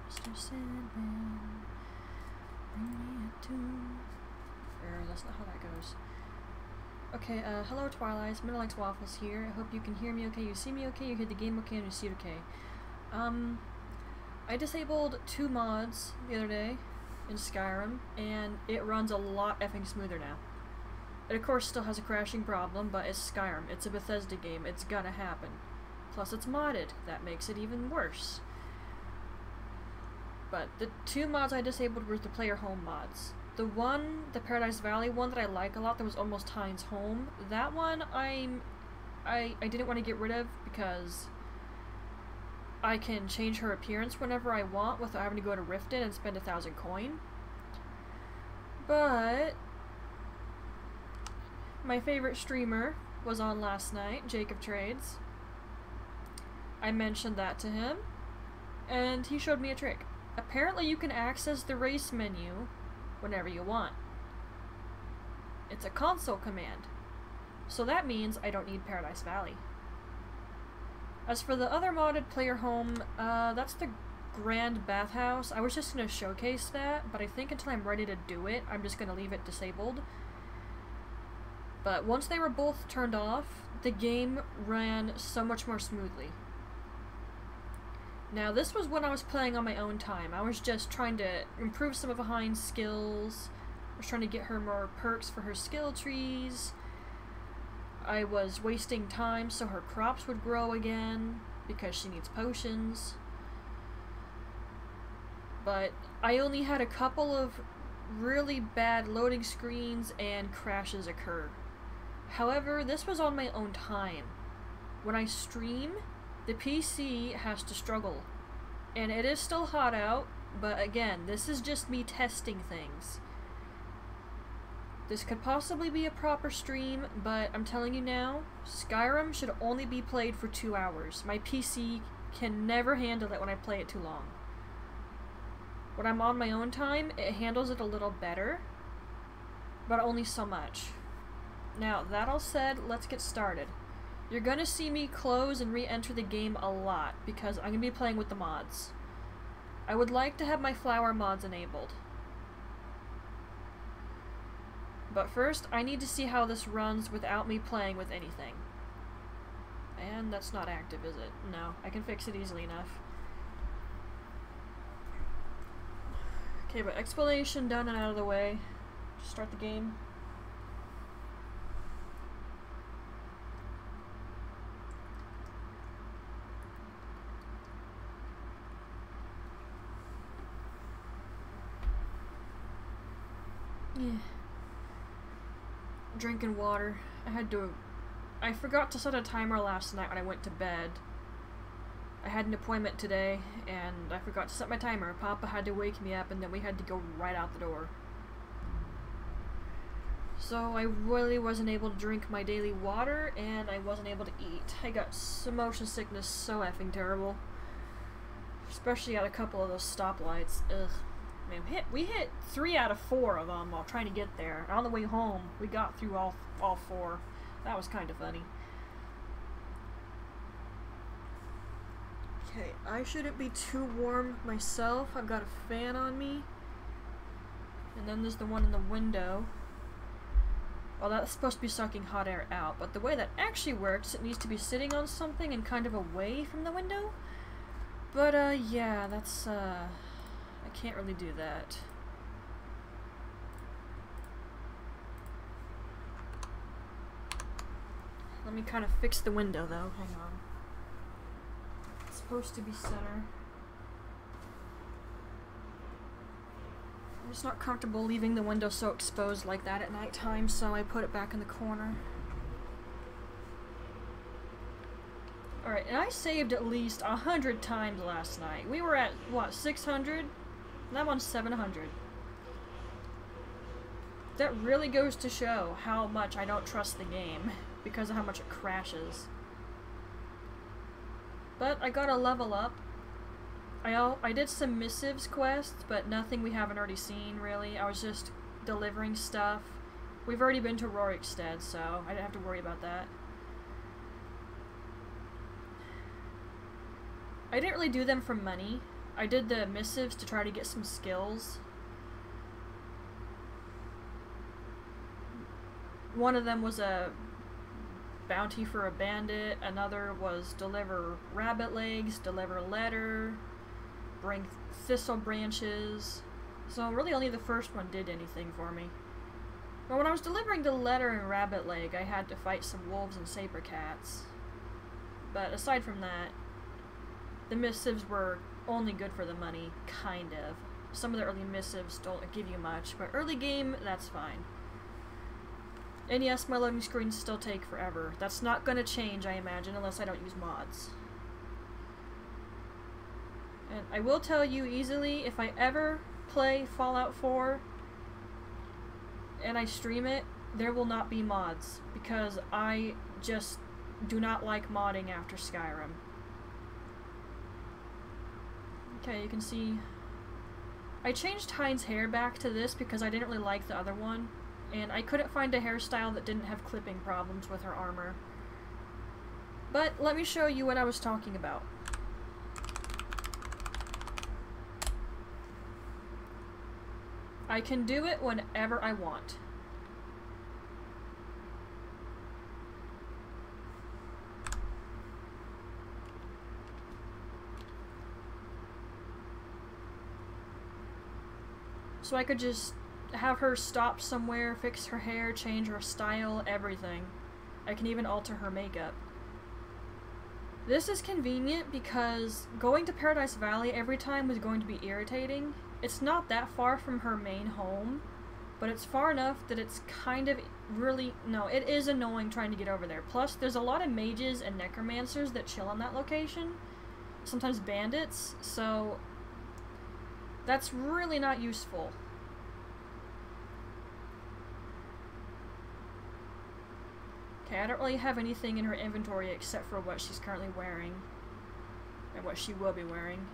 Mr. Sandman, bring me a tune. That's not how that goes. Okay, hello Twilights, MidnaLikesWaffles here. I hope you can hear me okay, you see me okay, you hear the game okay, and you see it okay. I disabled 2 mods the other day in Skyrim, and it runs a lot effing smoother now. It of course still has a crashing problem, but it's Skyrim, it's a Bethesda game, it's gonna happen. Plus it's modded, that makes it even worse. But the 2 mods I disabled were the player home mods. The Paradise Valley one that I like a lot, that was almost Hind's home, that one I didn't want to get rid of because I can change her appearance whenever I want without having to go to Riften and spend 1,000 coin. But my favorite streamer was on last night, Jacob Trades. I mentioned that to him, and he showed me a trick. Apparently you can access the race menu whenever you want. It's a console command. So that means I don't need Paradise Valley. As for the other modded player home, that's the Grand Bathhouse. I was just going to showcase that, but I think until I'm ready to do it, I'm just going to leave it disabled. But once they were both turned off, the game ran so much more smoothly. Now this was when I was playing on my own time. I was just trying to improve some of Hind's skills. I was trying to get her more perks for her skill trees. I was wasting time so her crops would grow again, because she needs potions. But I only had a couple of really bad loading screens and crashes occur. However, this was on my own time. When I stream, the PC has to struggle. And it is still hot out, but again, this is just me testing things. This could possibly be a proper stream, but I'm telling you now, Skyrim should only be played for 2 hours. My PC can never handle it when I play it too long. When I'm on my own time, it handles it a little better, but only so much. Now, that all said, let's get started. You're gonna see me close and re-enter the game a lot, because I'm gonna be playing with the mods. I would like to have my flower mods enabled. But first, I need to see how this runs without me playing with anything. And that's not active, is it? No, I can fix it easily enough. Okay, but explanation done and out of the way. Just start the game. Yeah. Drinking water. I forgot to set a timer last night when I went to bed. I had an appointment today, and I forgot to set my timer. Papa had to wake me up, and then we had to go right out the door. So I really wasn't able to drink my daily water, and I wasn't able to eat. I got motion sickness so effing terrible. Especially at a couple of those stoplights. Ugh. Man, we hit 3 out of 4 of them while trying to get there. And on the way home, we got through all 4. That was kind of funny. Okay, I shouldn't be too warm myself. I've got a fan on me. And then there's the one in the window. Well, that's supposed to be sucking hot air out, but the way that actually works, it needs to be sitting on something and kind of away from the window. But, yeah, that's, I can't really do that. Let me kind of fix the window, though. Hang on. It's supposed to be center. I'm just not comfortable leaving the window so exposed like that at nighttime, so I put it back in the corner. Alright, and I saved at least 100 times last night. We were at, what, 600? And I'm on 700. That really goes to show how much I don't trust the game, because of how much it crashes. But I got a level up. I did some missives quests, but nothing we haven't already seen, really. I was just delivering stuff. We've already been to Rorikstead, so I didn't have to worry about that. I didn't really do them for money. I did the missives to try to get some skills. One of them was a bounty for a bandit, another was deliver rabbit legs, deliver a letter, bring thistle branches. So really only the first one did anything for me. But when I was delivering the letter and rabbit leg, I had to fight some wolves and saber cats. But aside from that, the missives were only good for the money, kind of. Some of the early missives don't give you much, but early game, that's fine. And yes, my loading screens still take forever. That's not gonna change, I imagine, unless I don't use mods. And I will tell you easily, if I ever play Fallout 4 and I stream it, there will not be mods, because I just do not like modding after Skyrim. Okay, you can see I changed Hind's hair back to this because I didn't really like the other one, and I couldn't find a hairstyle that didn't have clipping problems with her armor. But let me show you what I was talking about. I can do it whenever I want. So I could just have her stop somewhere, fix her hair, change her style, everything. I can even alter her makeup. This is convenient because going to Paradise Valley every time was going to be irritating. It's not that far from her main home, but it's far enough that it's kind of really... No, it is annoying trying to get over there. Plus, there's a lot of mages and necromancers that chill on that location. Sometimes bandits, so... that's really not useful. Okay, I don't really have anything in her inventory except for what she's currently wearing. And what she will be wearing.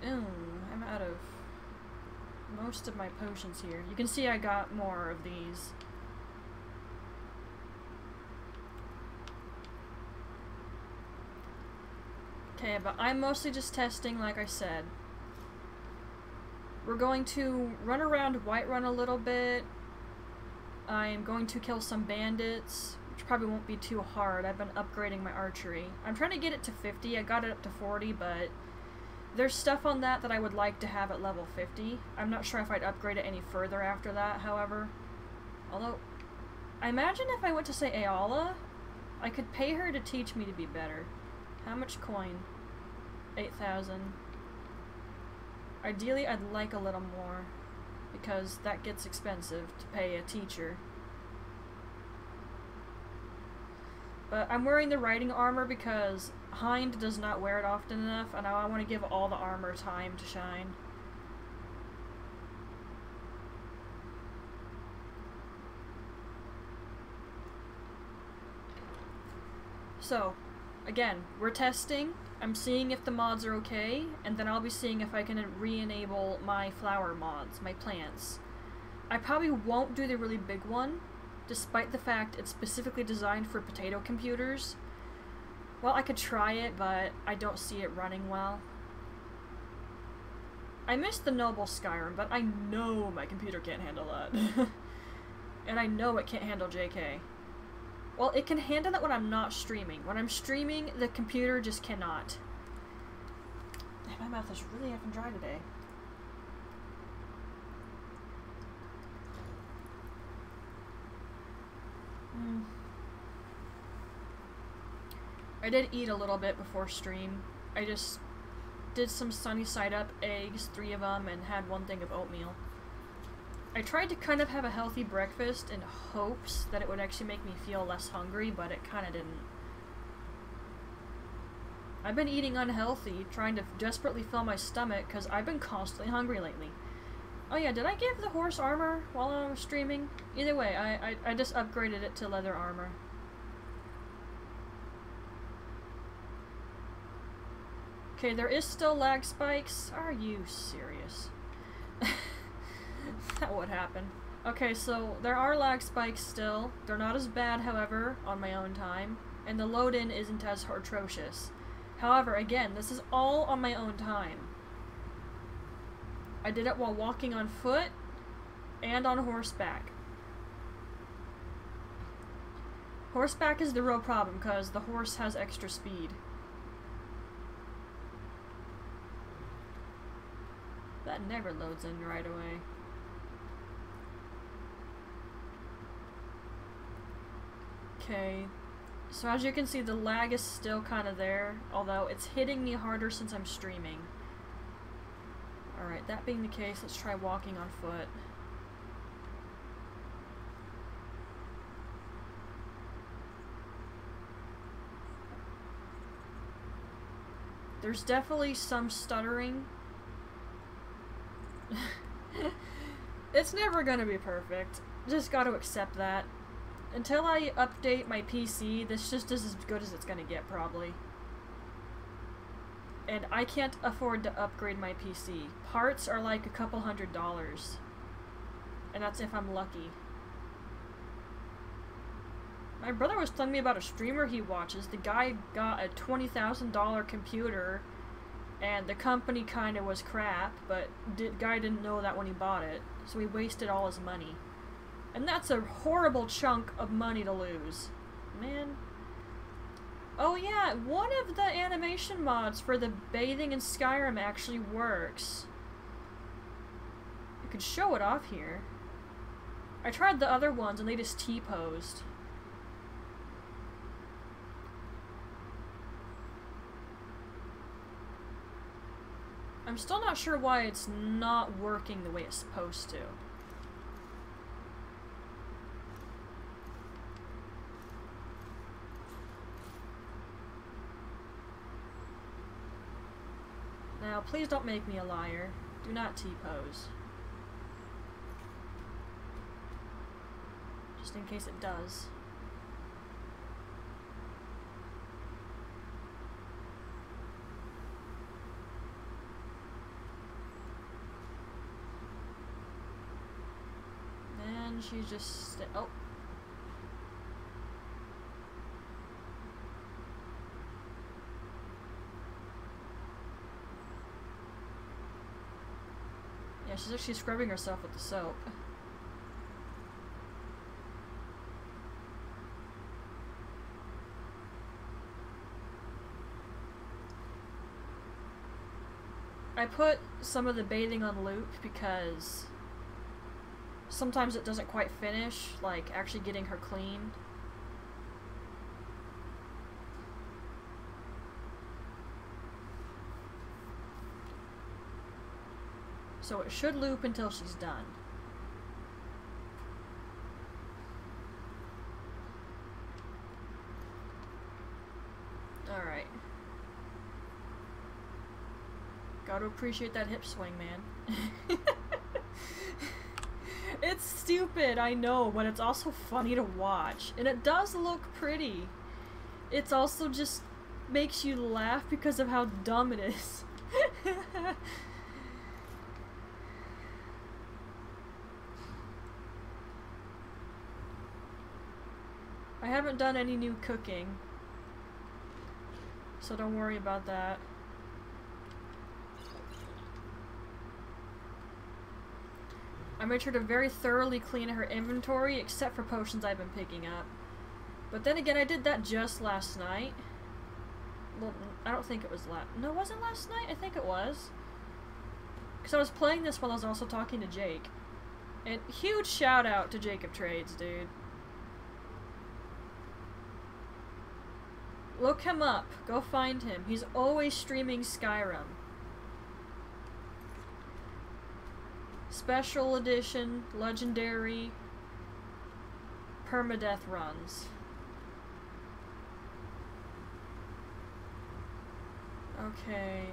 Ooh, I'm out of most of my potions here. You can see I got more of these. Okay, but I'm mostly just testing, like I said. We're going to run around Whiterun a little bit. I'm going to kill some bandits, which probably won't be too hard. I've been upgrading my archery. I'm trying to get it to 50. I got it up to 40, but there's stuff on that that I would like to have at level 50. I'm not sure if I'd upgrade it any further after that, however. Although, I imagine if I went to, say, Ayala, I could pay her to teach me to be better. How much coin? 8,000. Ideally, I'd like a little more, because that gets expensive to pay a teacher. But I'm wearing the riding armor because Hind does not wear it often enough, and I want to give all the armor time to shine. So, again, we're testing. I'm seeing if the mods are okay, and then I'll be seeing if I can re-enable my flower mods, my plants. I probably won't do the really big one, despite the fact it's specifically designed for potato computers. Well, I could try it, but I don't see it running well. I miss the noble Skyrim, but I know my computer can't handle that. And I know it can't handle JK. Well, it can handle it when I'm not streaming. When I'm streaming, the computer just cannot. My mouth is really effing dry today. I did eat a little bit before stream. I just did some sunny side up eggs, 3 of them, and had 1 thing of oatmeal. I tried to kind of have a healthy breakfast in hopes that it would actually make me feel less hungry, but it kind of didn't. I've been eating unhealthy, trying to desperately fill my stomach, because I've been constantly hungry lately. Oh yeah, did I give the horse armor while I was streaming? Either way, I just upgraded it to leather armor. Okay, there is still lag spikes. Are you serious? That would happen. Okay, so there are lag spikes still. They're not as bad, however, on my own time, and the load-in isn't as atrocious. However, again, this is all on my own time. I did it while walking on foot and on horseback. Horseback is the real problem because the horse has extra speed. That never loads in right away. Okay, so as you can see, the lag is still kind of there, although it's hitting me harder since I'm streaming. Alright, that being the case, let's try walking on foot. There's definitely some stuttering. It's never gonna be perfect. Just gotta accept that. Until I update my PC, this just is as good as it's gonna get, probably. And I can't afford to upgrade my PC. Parts are like a couple $100. And that's if I'm lucky. My brother was telling me about a streamer he watches. The guy got a $20,000 computer, and the company kinda was crap, but the guy didn't know that when he bought it, so he wasted all his money. And that's a horrible chunk of money to lose. Man. Oh yeah, one of the animation mods for the bathing in Skyrim actually works. You could show it off here. I tried the other ones and they just T-posed. I'm still not sure why it's not working the way it's supposed to. Now, please don't make me a liar. Do not T-pose. Just in case it does. And she's just... oh. Yeah, she's actually scrubbing herself with the soap. I put some of the bathing on loop because sometimes it doesn't quite finish, like actually getting her clean. So it should loop until she's done. Alright. Gotta appreciate that hip swing, man. It's stupid, I know, but it's also funny to watch. And it does look pretty. It's also just makes you laugh because of how dumb it is. I haven't done any new cooking, so don't worry about that. I made sure to very thoroughly clean her inventory, except for potions I've been picking up. But then again, I did that just last night. Well, I don't think it was no, was it last night? I think it was. Because I was playing this while I was also talking to Jake. And huge shout out to Jacob Trades, dude. Look him up. Go find him. He's always streaming Skyrim. Special edition, legendary, permadeath runs. Okay.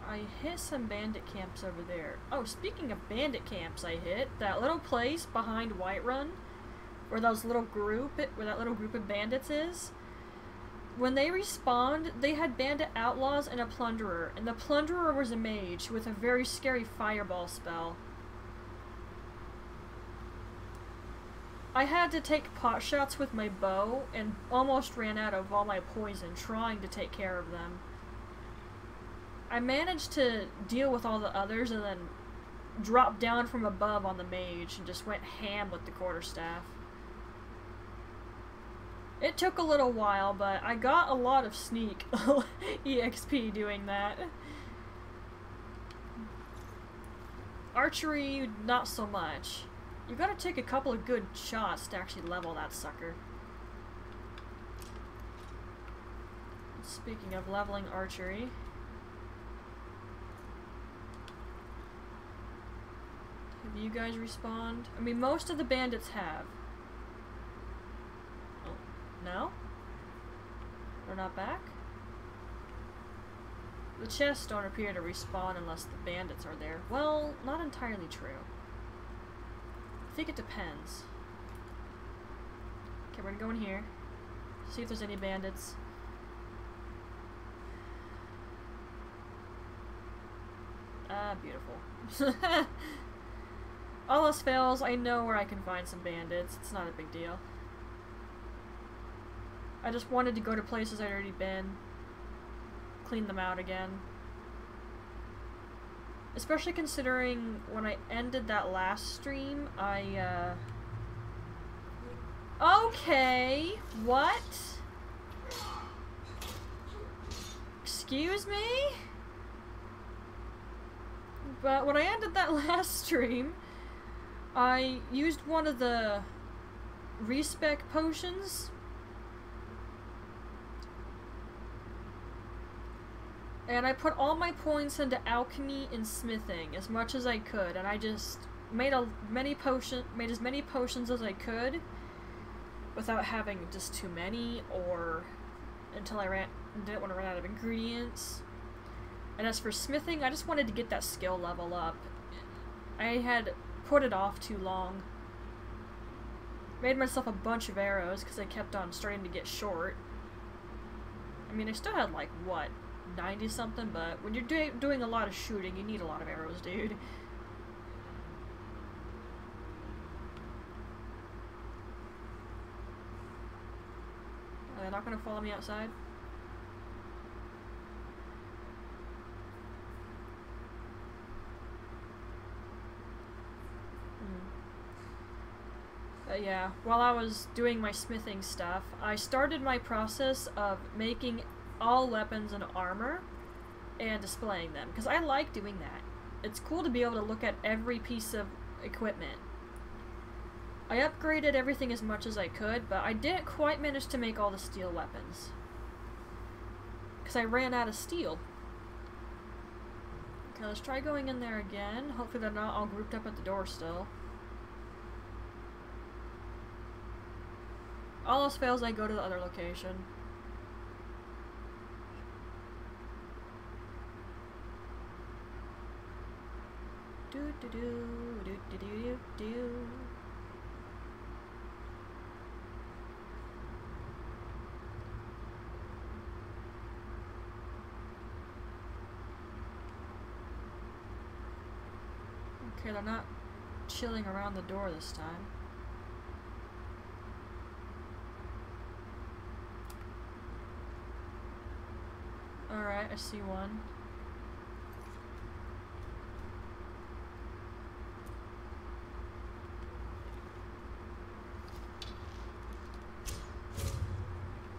I hit some bandit camps over there. Oh, speaking of bandit camps I hit, that little place behind Whiterun, where that little group of bandits is, when they respawned, they had bandit outlaws and a plunderer, and the plunderer was a mage with a very scary fireball spell. I had to take pot shots with my bow and almost ran out of all my poison trying to take care of them. I managed to deal with all the others and then dropped down from above on the mage and just went ham with the quarterstaff. It took a little while, but I got a lot of sneak EXP doing that. Archery, not so much. You gotta take a couple of good shots to actually level that sucker. Speaking of leveling archery... have you guys respawned? I mean, most of the bandits have. Oh, no? They're not back? The chests don't appear to respawn unless the bandits are there. Well, not entirely true. I think it depends. Okay, we're gonna go in here. See if there's any bandits. Ah, beautiful. All else fails, I know where I can find some bandits. It's not a big deal. I just wanted to go to places I'd already been. Clean them out again. Especially considering when I ended that last stream, okay, what? Excuse me? But when I ended that last stream, I used one of the respec potions. And I put all my points into alchemy and smithing as much as I could, and I just made as many potions as I could without having just too many, or until I didn't want to run out of ingredients. And as for smithing, I just wanted to get that skill level up. I had put it off too long. Made myself a bunch of arrows because I kept on starting to get short. I mean, I still had like, what, 90 something, but when you're doing a lot of shooting, you need a lot of arrows, dude. Are they not gonna follow me outside? Yeah, while I was doing my smithing stuff, I started my process of making all weapons and armor and displaying them, because I like doing that. It's cool to be able to look at every piece of equipment. I upgraded everything as much as I could, but I didn't quite manage to make all the steel weapons, because I ran out of steel. Okay, let's try going in there again. Hopefully they're not all grouped up at the door still. All else fails, I go to the other location. Do do do do do do do. Okay, they're not chilling around the door this time. Alright, I see one.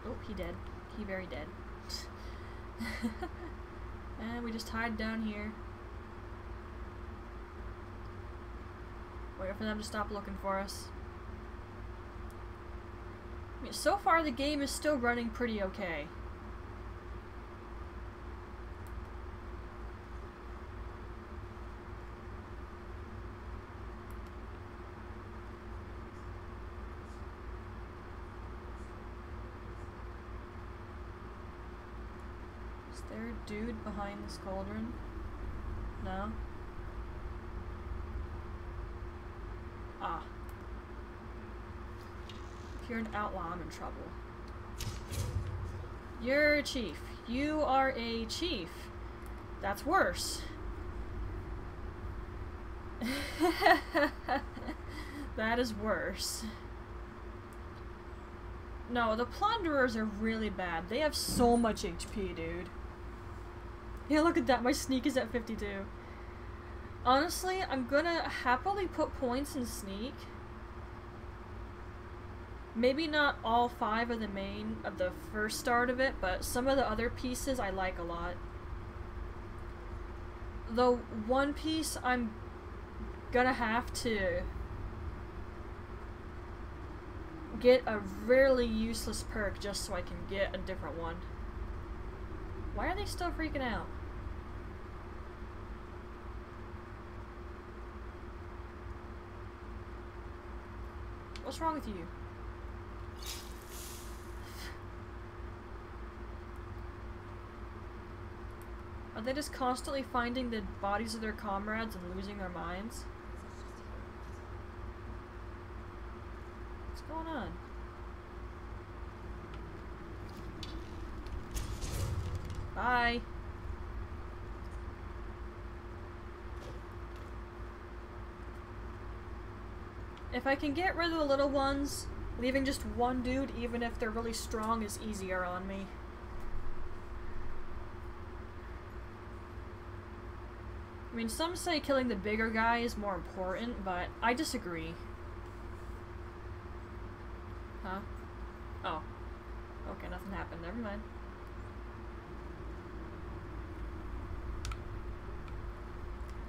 Oh, he dead. He very dead. And we just hide down here. Wait for them to stop looking for us. I mean, so far the game is still running pretty okay. Is there a dude behind this cauldron? No? Ah. If you're an outlaw, I'm in trouble. You're a chief. You are a chief. That's worse. That is worse. No, the plunderers are really bad. They have so much HP, dude. Yeah, look at that. My sneak is at 52. Honestly, I'm gonna happily put points in sneak. Maybe not all 5 of the first start of it, but some of the other pieces I like a lot. Though one piece I'm gonna have to get a really useless perk just so I can get a different one. Why are they still freaking out? What's wrong with you? Are they just constantly finding the bodies of their comrades and losing their minds? What's going on? Bye. If I can get rid of the little ones, leaving just one dude, even if they're really strong, is easier on me. I mean, some say killing the bigger guy is more important, but I disagree. Huh? Oh. Okay, nothing happened. Never mind.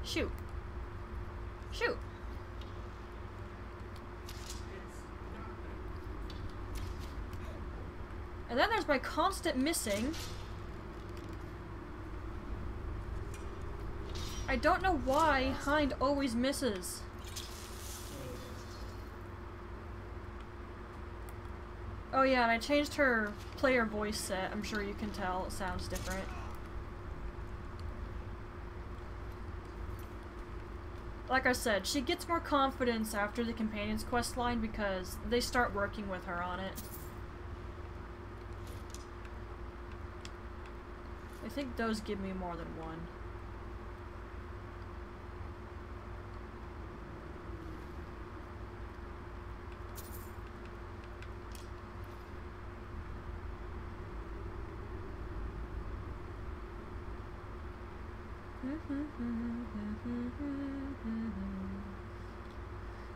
Shoot. Shoot! And then there's my constant missing. I don't know why Hind always misses. Oh yeah, and I changed her player voice set. I'm sure you can tell it sounds different. Like I said, she gets more confidence after the Companion's quest line because they start working with her on it. I think those give me more than one.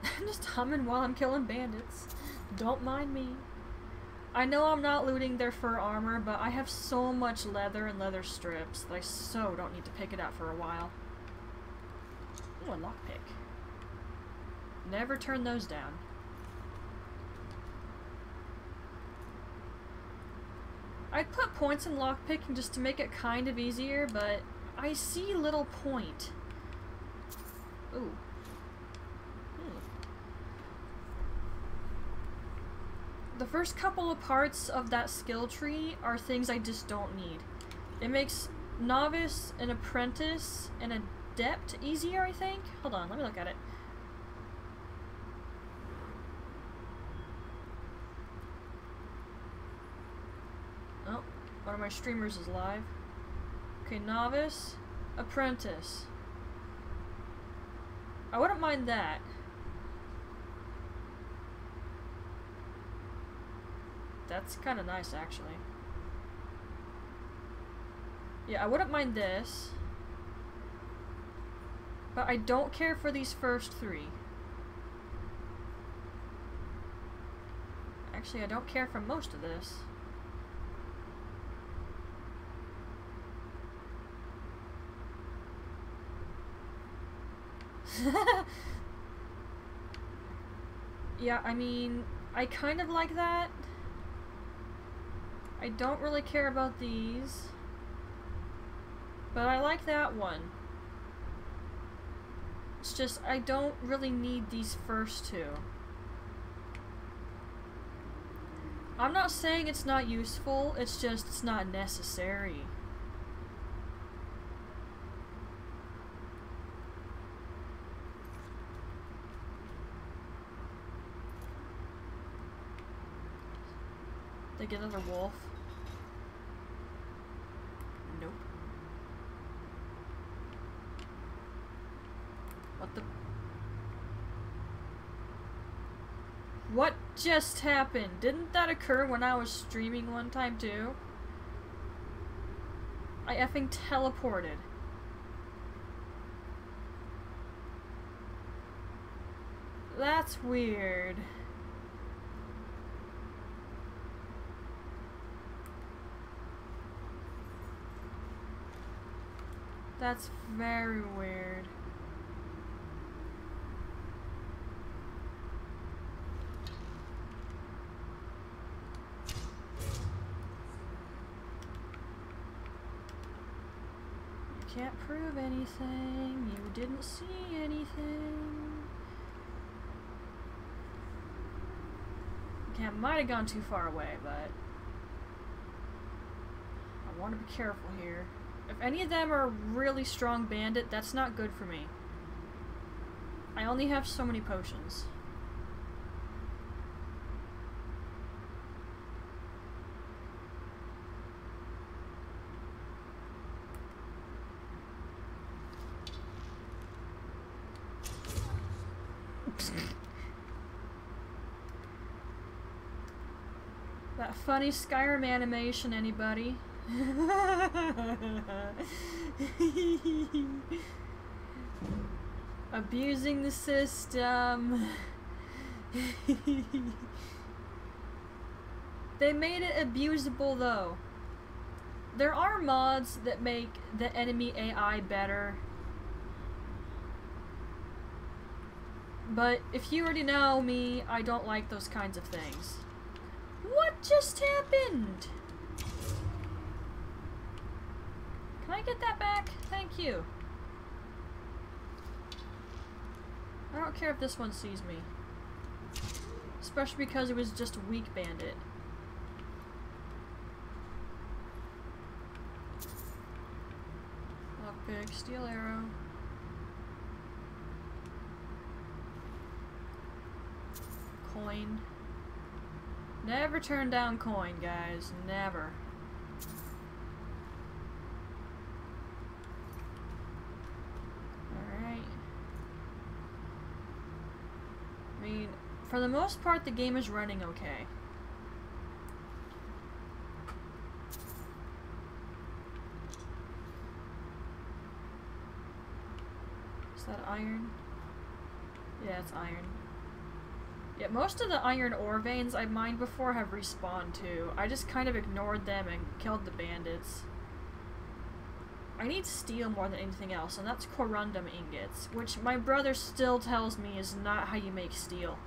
I'm just humming while I'm killing bandits. Don't mind me. I know I'm not looting their fur armor, but I have so much leather and leather strips that I so don't need to pick it up for a while. Ooh, a lockpick. Never turn those down. I'd put points in lockpicking just to make it kind of easier, but I see little point. Ooh. The first couple of parts of that skill tree are things I just don't need. It makes novice and apprentice and adept easier, I think? Hold on, let me look at it. Oh, one of my streamers is live. Okay, novice, apprentice. I wouldn't mind that. That's kind of nice, actually. Yeah, I wouldn't mind this. But I don't care for these first 3. Actually, I don't care for most of this. Yeah, I mean, I kind of like that. I don't really care about these. But I like that one. It's just, I don't really need these first 2. I'm not saying it's not useful, it's just, it's not necessary. They get another wolf. Nope. What the? What just happened? Didn't that occur when I was streaming one time too? I effing teleported. That's weird. That's very weird. You can't prove anything. You didn't see anything. Okay, I might have gone too far away, but I want to be careful here. If any of them are a really strong bandit, that's not good for me. I only have so many potions. That funny Skyrim animation, anybody? Abusing the system. They made it abusable though. There are mods that make the enemy AI better. But if you already know me, I don't like those kinds of things. What just happened? Can I get that back? Thank you. I don't care if this one sees me. Especially because it was just a weak bandit. Lockpick, steel arrow. Coin. Never turn down coin, guys. Never. Alright. I mean, for the most part, the game is running okay. Is that iron? Yeah, it's iron. Yeah, most of the iron ore veins I mined before have respawned too. I just kind of ignored them and killed the bandits. I need steel more than anything else, and that's corundum ingots, which my brother still tells me is not how you make steel.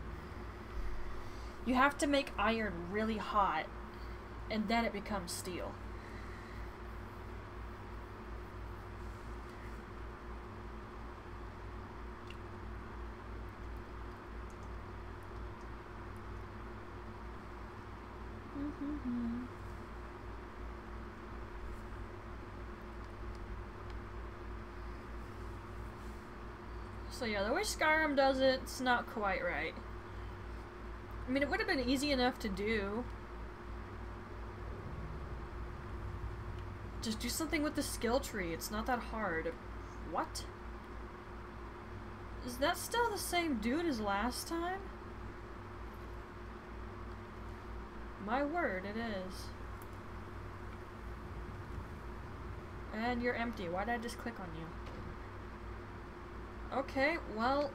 You have to make iron really hot, and then it becomes steel. So yeah, the way Skyrim does it, it's not quite right. I mean, it would have been easy enough to do. Just do something with the skill tree, it's not that hard. What? Is that still the same dude as last time? My word, it is. And you're empty. Why did I just click on you? Okay, well...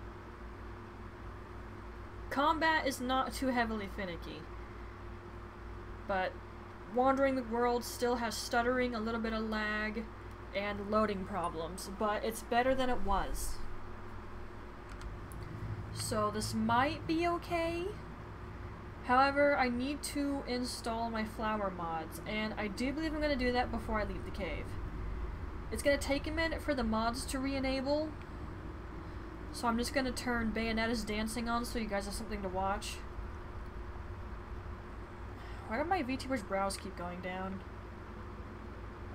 combat is not too heavily finicky. But wandering the world still has stuttering, a little bit of lag, and loading problems. But it's better than it was. So this might be okay. However, I need to install my flower mods, and I do believe I'm going to do that before I leave the cave. It's going to take a minute for the mods to re-enable, so I'm just going to turn Bayonetta's dancing on so you guys have something to watch. Why do my VTuber's brows keep going down?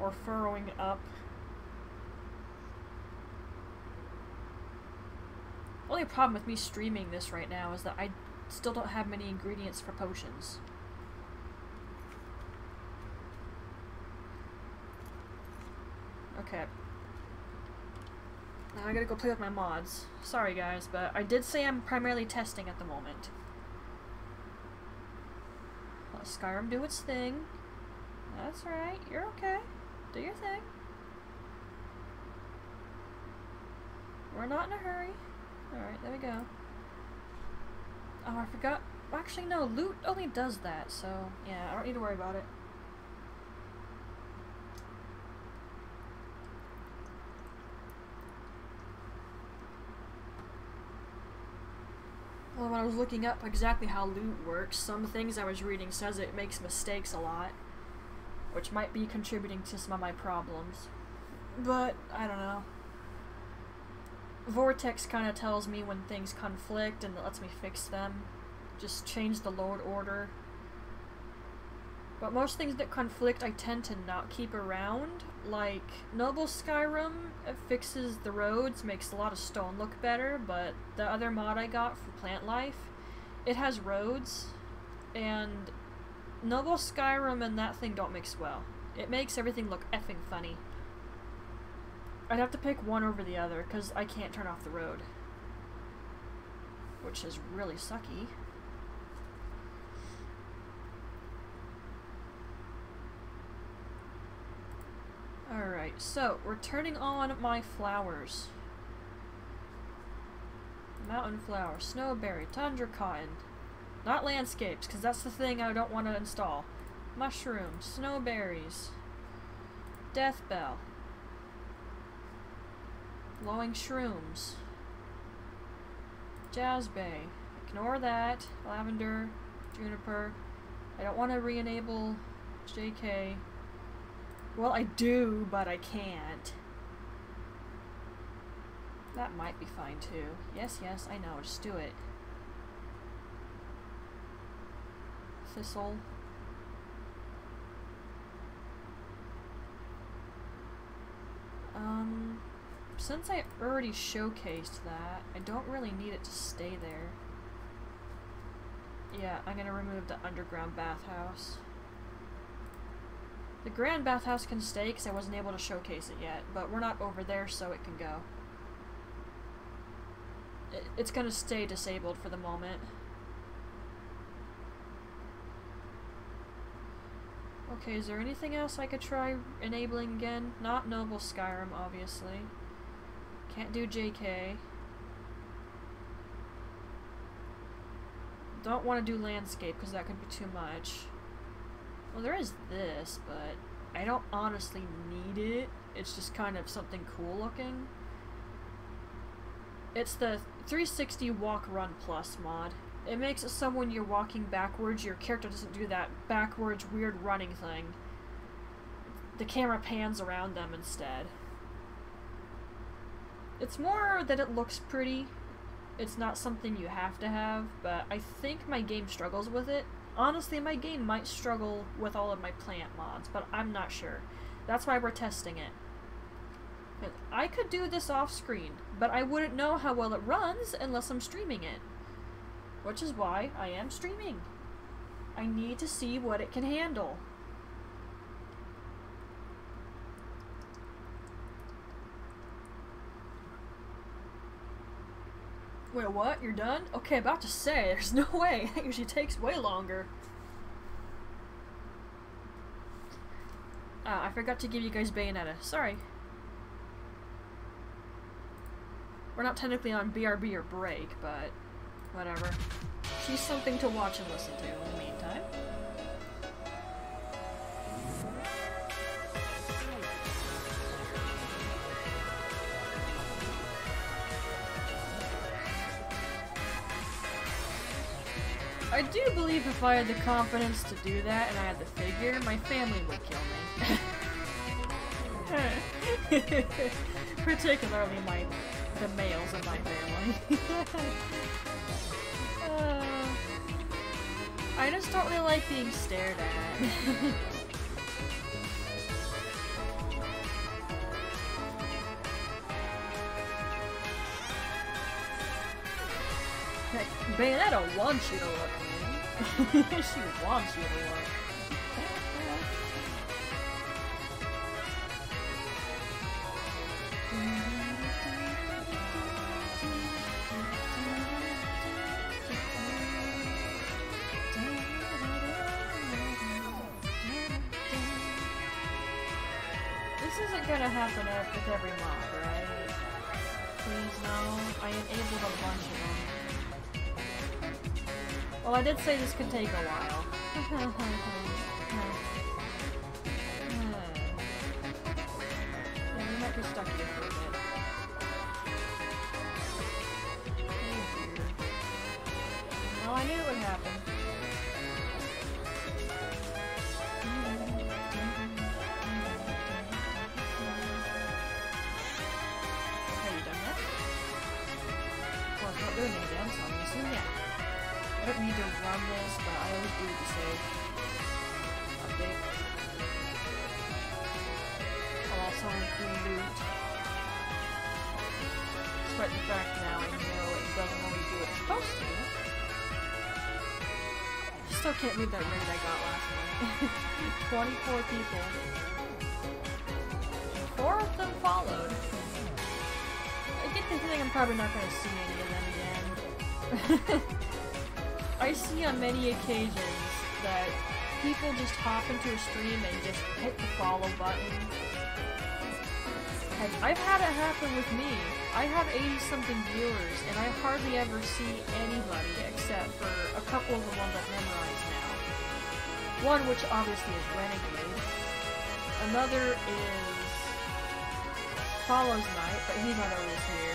Or furrowing up? The only problem with me streaming this right now is that I still don't have many ingredients for potions. Okay. Now I gotta go play with my mods. Sorry guys, but I did say I'm primarily testing at the moment. Let Skyrim do its thing. That's right, you're okay. Do your thing. We're not in a hurry. Alright, there we go. Oh, I forgot. Well, actually, no. Loot only does that, so yeah, I don't need to worry about it. Well, when I was looking up exactly how loot works, some things I was reading says it makes mistakes a lot, which might be contributing to some of my problems. But, I don't know. Vortex kind of tells me when things conflict and it lets me fix them. Just change the load order. But most things that conflict I tend to not keep around. Like, Noble Skyrim, it fixes the roads, makes a lot of stone look better, but the other mod I got for Plant Life, it has roads, and Noble Skyrim and that thing don't mix well. It makes everything look effing funny. I'd have to pick one over the other, because I can't turn off the road. Which is really sucky. Alright, so we're turning on my flowers. Mountain flower, snowberry, tundra cotton. Not landscapes, because that's the thing I don't want to install. Mushrooms, snowberries, death bell, glowing shrooms, jazzbay. Ignore that. Lavender, juniper. I don't want to re-enable JK. Well, I do, but I can't. That might be fine too. Yes, yes, I know. Just do it. Thistle. Since I already showcased that, I don't really need it to stay there. Yeah, I'm gonna remove the underground bathhouse. The grand bathhouse can stay because I wasn't able to showcase it yet, but we're not over there, so it can go. It's gonna stay disabled for the moment. Okay, is there anything else I could try enabling again? Not Noble Skyrim, obviously. Can't do JK. Don't want to do landscape because that could be too much. Well, there is this, but I don't honestly need it. It's just kind of something cool looking. It's the 360 Walk Run Plus mod. It makes it so when you're walking backwards, your character doesn't do that backwards weird running thing. The camera pans around them instead. It's more that it looks pretty. It's not something you have to have, but I think my game struggles with it. Honestly, my game might struggle with all of my plant mods, but I'm not sure. That's why we're testing it. I could do this off screen, but I wouldn't know how well it runs unless I'm streaming it. Which is why I am streaming. I need to see what it can handle. Wait, what? You're done? Okay, about to say, there's no way. That usually takes way longer. I forgot to give you guys Bayonetta. Sorry. We're not technically on BRB or break, but whatever. She's something to watch and listen to in the meantime. I do believe if I had the confidence to do that and I had the figure, my family would kill me. Particularly the males in my family. I just don't really like being stared at. Heck, Bayonetta wants you to look, man. She wants you to look. This isn't gonna happen with every mob, right? Please, no. enabled a bunch of them. Well, I did say this could take a while. Yeah, we might be stuck here for a bit. Well, I knew it would happen. Have you done that? Well, it's not doing it again, so I'm guessing yeah. I don't need to run this, but I always do to save. Update. I'll also include loot. Despite the fact now I know it doesn't always do what it's supposed to. Still can't believe that raid I got last night. 24 people. 4 of them followed. I get the feeling I'm probably not going to see any of them again. I see on many occasions that people just hop into a stream and just hit the follow button. And I've had it happen with me. I have 80-something viewers, and I hardly ever see anybody except for a couple of the ones I've memorized now. One, which obviously is Renegade. Another is Follows Night, but he's not always here.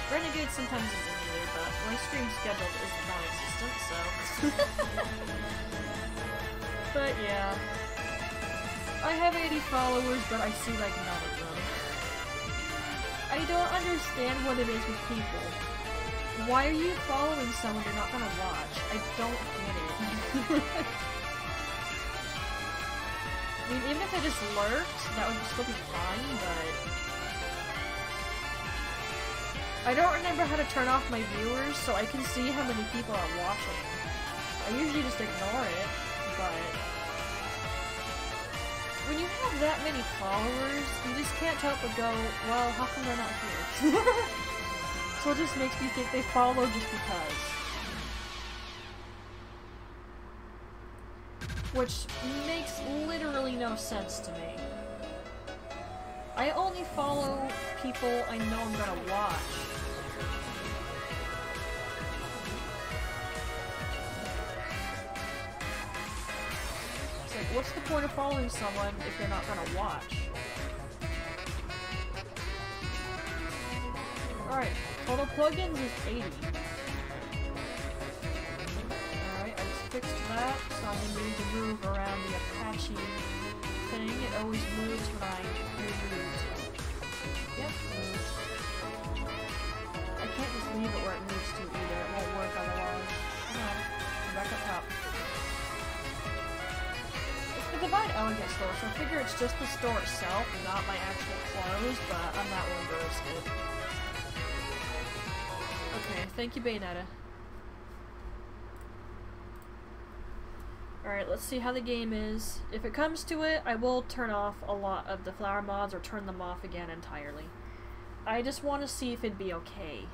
Renegade sometimes isn't here, but my stream schedule is non-existent, so... But yeah. I have 80 followers, but I see like none of them. I don't understand what it is with people. Why are you following someone you're not gonna watch? I don't get it. I mean, even if I just lurked, that would still be fine, but... I don't remember how to turn off my viewers, so I can see how many people are watching. I usually just ignore it, but... When you have that many followers, you just can't help but go, well, how come they're not here? So it just makes me think they follow just because. Which makes literally no sense to me. I only follow people I know I'm gonna watch. It's like, what's the point of following someone if they're not gonna watch? Alright, total plugins is 80. Alright, I just fixed that, so I'm gonna need to move around the Apache thing. It always moves when I move. Yep, moves. I can't just leave it where it moves to either. It won't work otherwise. Come on, come back up top. It's the Divine Elegant store, so I figure it's just the store itself and not my actual clothes, but I'm not willing to risk it. Okay, thank you, Bayonetta. Alright, let's see how the game is. If it comes to it, I will turn off a lot of the flower mods or turn them off again entirely. I just want to see if it'd be okay.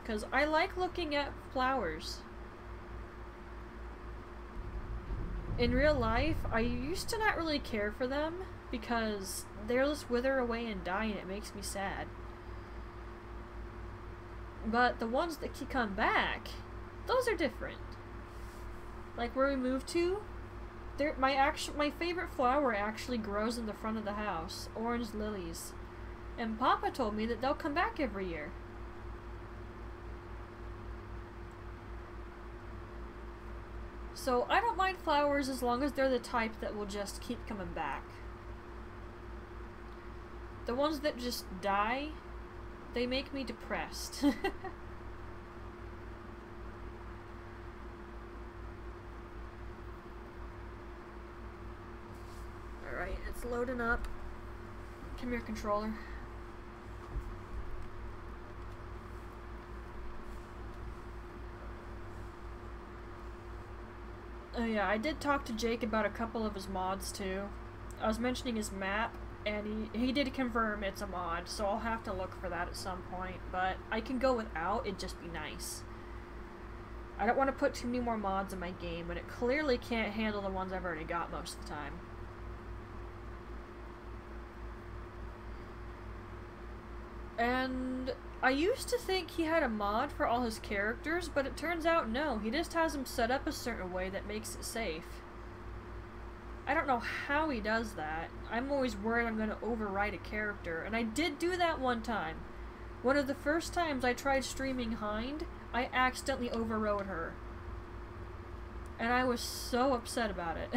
Because I like looking at flowers. In real life, I used to not really care for them because they'll just wither away and die and it makes me sad. But the ones that keep coming back, those are different. Like where we moved to, my favorite flower actually grows in the front of the house, orange lilies. And Papa told me that they'll come back every year. So I don't mind flowers as long as they're the type that will just keep coming back. The ones that just die, they make me depressed. Alright, it's loading up. Come here, controller. Oh yeah, I did talk to Jake about a couple of his mods too. I was mentioning his map, and he did confirm it's a mod, so I'll have to look for that at some point, but I can go without, it'd just be nice. I don't want to put too many more mods in my game, but it clearly can't handle the ones I've already got most of the time. And I used to think he had a mod for all his characters, but it turns out no. He just has them set up a certain way that makes it safe. I don't know how he does that. I'm always worried I'm going to overwrite a character, and I did do that one time. One of the first times I tried streaming Hind, I accidentally overrode her. And I was so upset about it.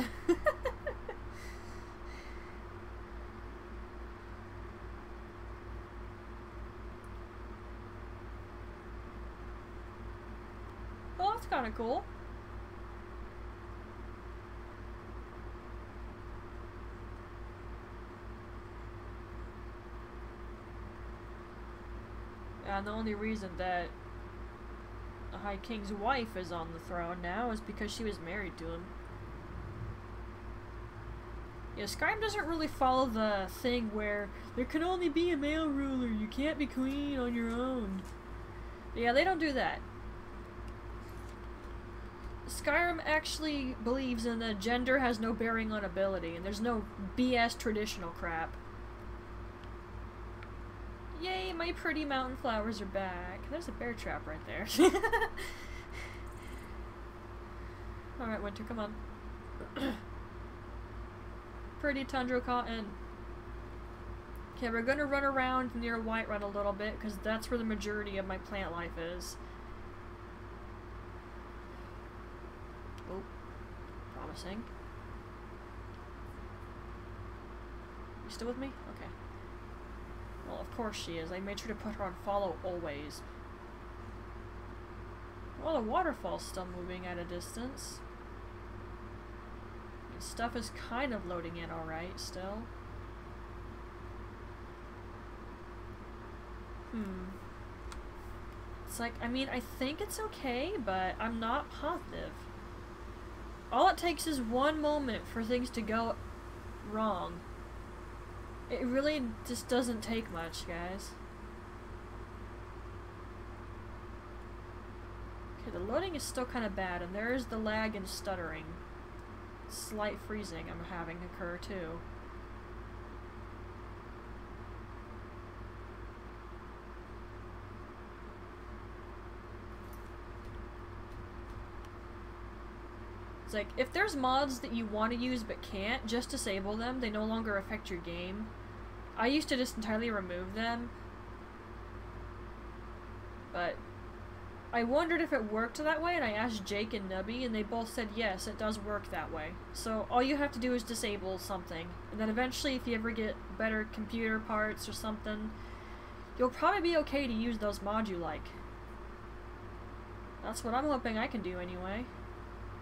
Well, that's kind of cool. And the only reason that the High King's wife is on the throne now is because she was married to him. Yeah, Skyrim doesn't really follow the thing where there can only be a male ruler, you can't be queen on your own. Yeah, they don't do that. Skyrim actually believes in that gender has no bearing on ability, and there's no BS traditional crap. Yay, my pretty mountain flowers are back. There's a bear trap right there. Alright, Winter, come on. Pretty tundra cotton. Okay, we're gonna run around near Whiterun a little bit, because that's where the majority of my plant life is. Oh, promising. You still with me? Okay. Well, of course she is. I made sure to put her on follow always. Well, the waterfall's still moving at a distance. And stuff is kind of loading in alright still. It's like, I mean, I think it's okay, but I'm not positive. All it takes is one moment for things to go wrong. It really just doesn't take much, guys. Okay, the loading is still kind of bad, and there is the lag and stuttering. Slight freezing I'm having occur, too. It's like, if there's mods that you want to use but can't, just disable them. They no longer affect your game. I used to just entirely remove them. But I wondered if it worked that way, and I asked Jake and Nubby, and they both said yes, it does work that way. So all you have to do is disable something. And then eventually, if you ever get better computer parts or something, you'll probably be okay to use those mods you like. That's what I'm hoping I can do anyway.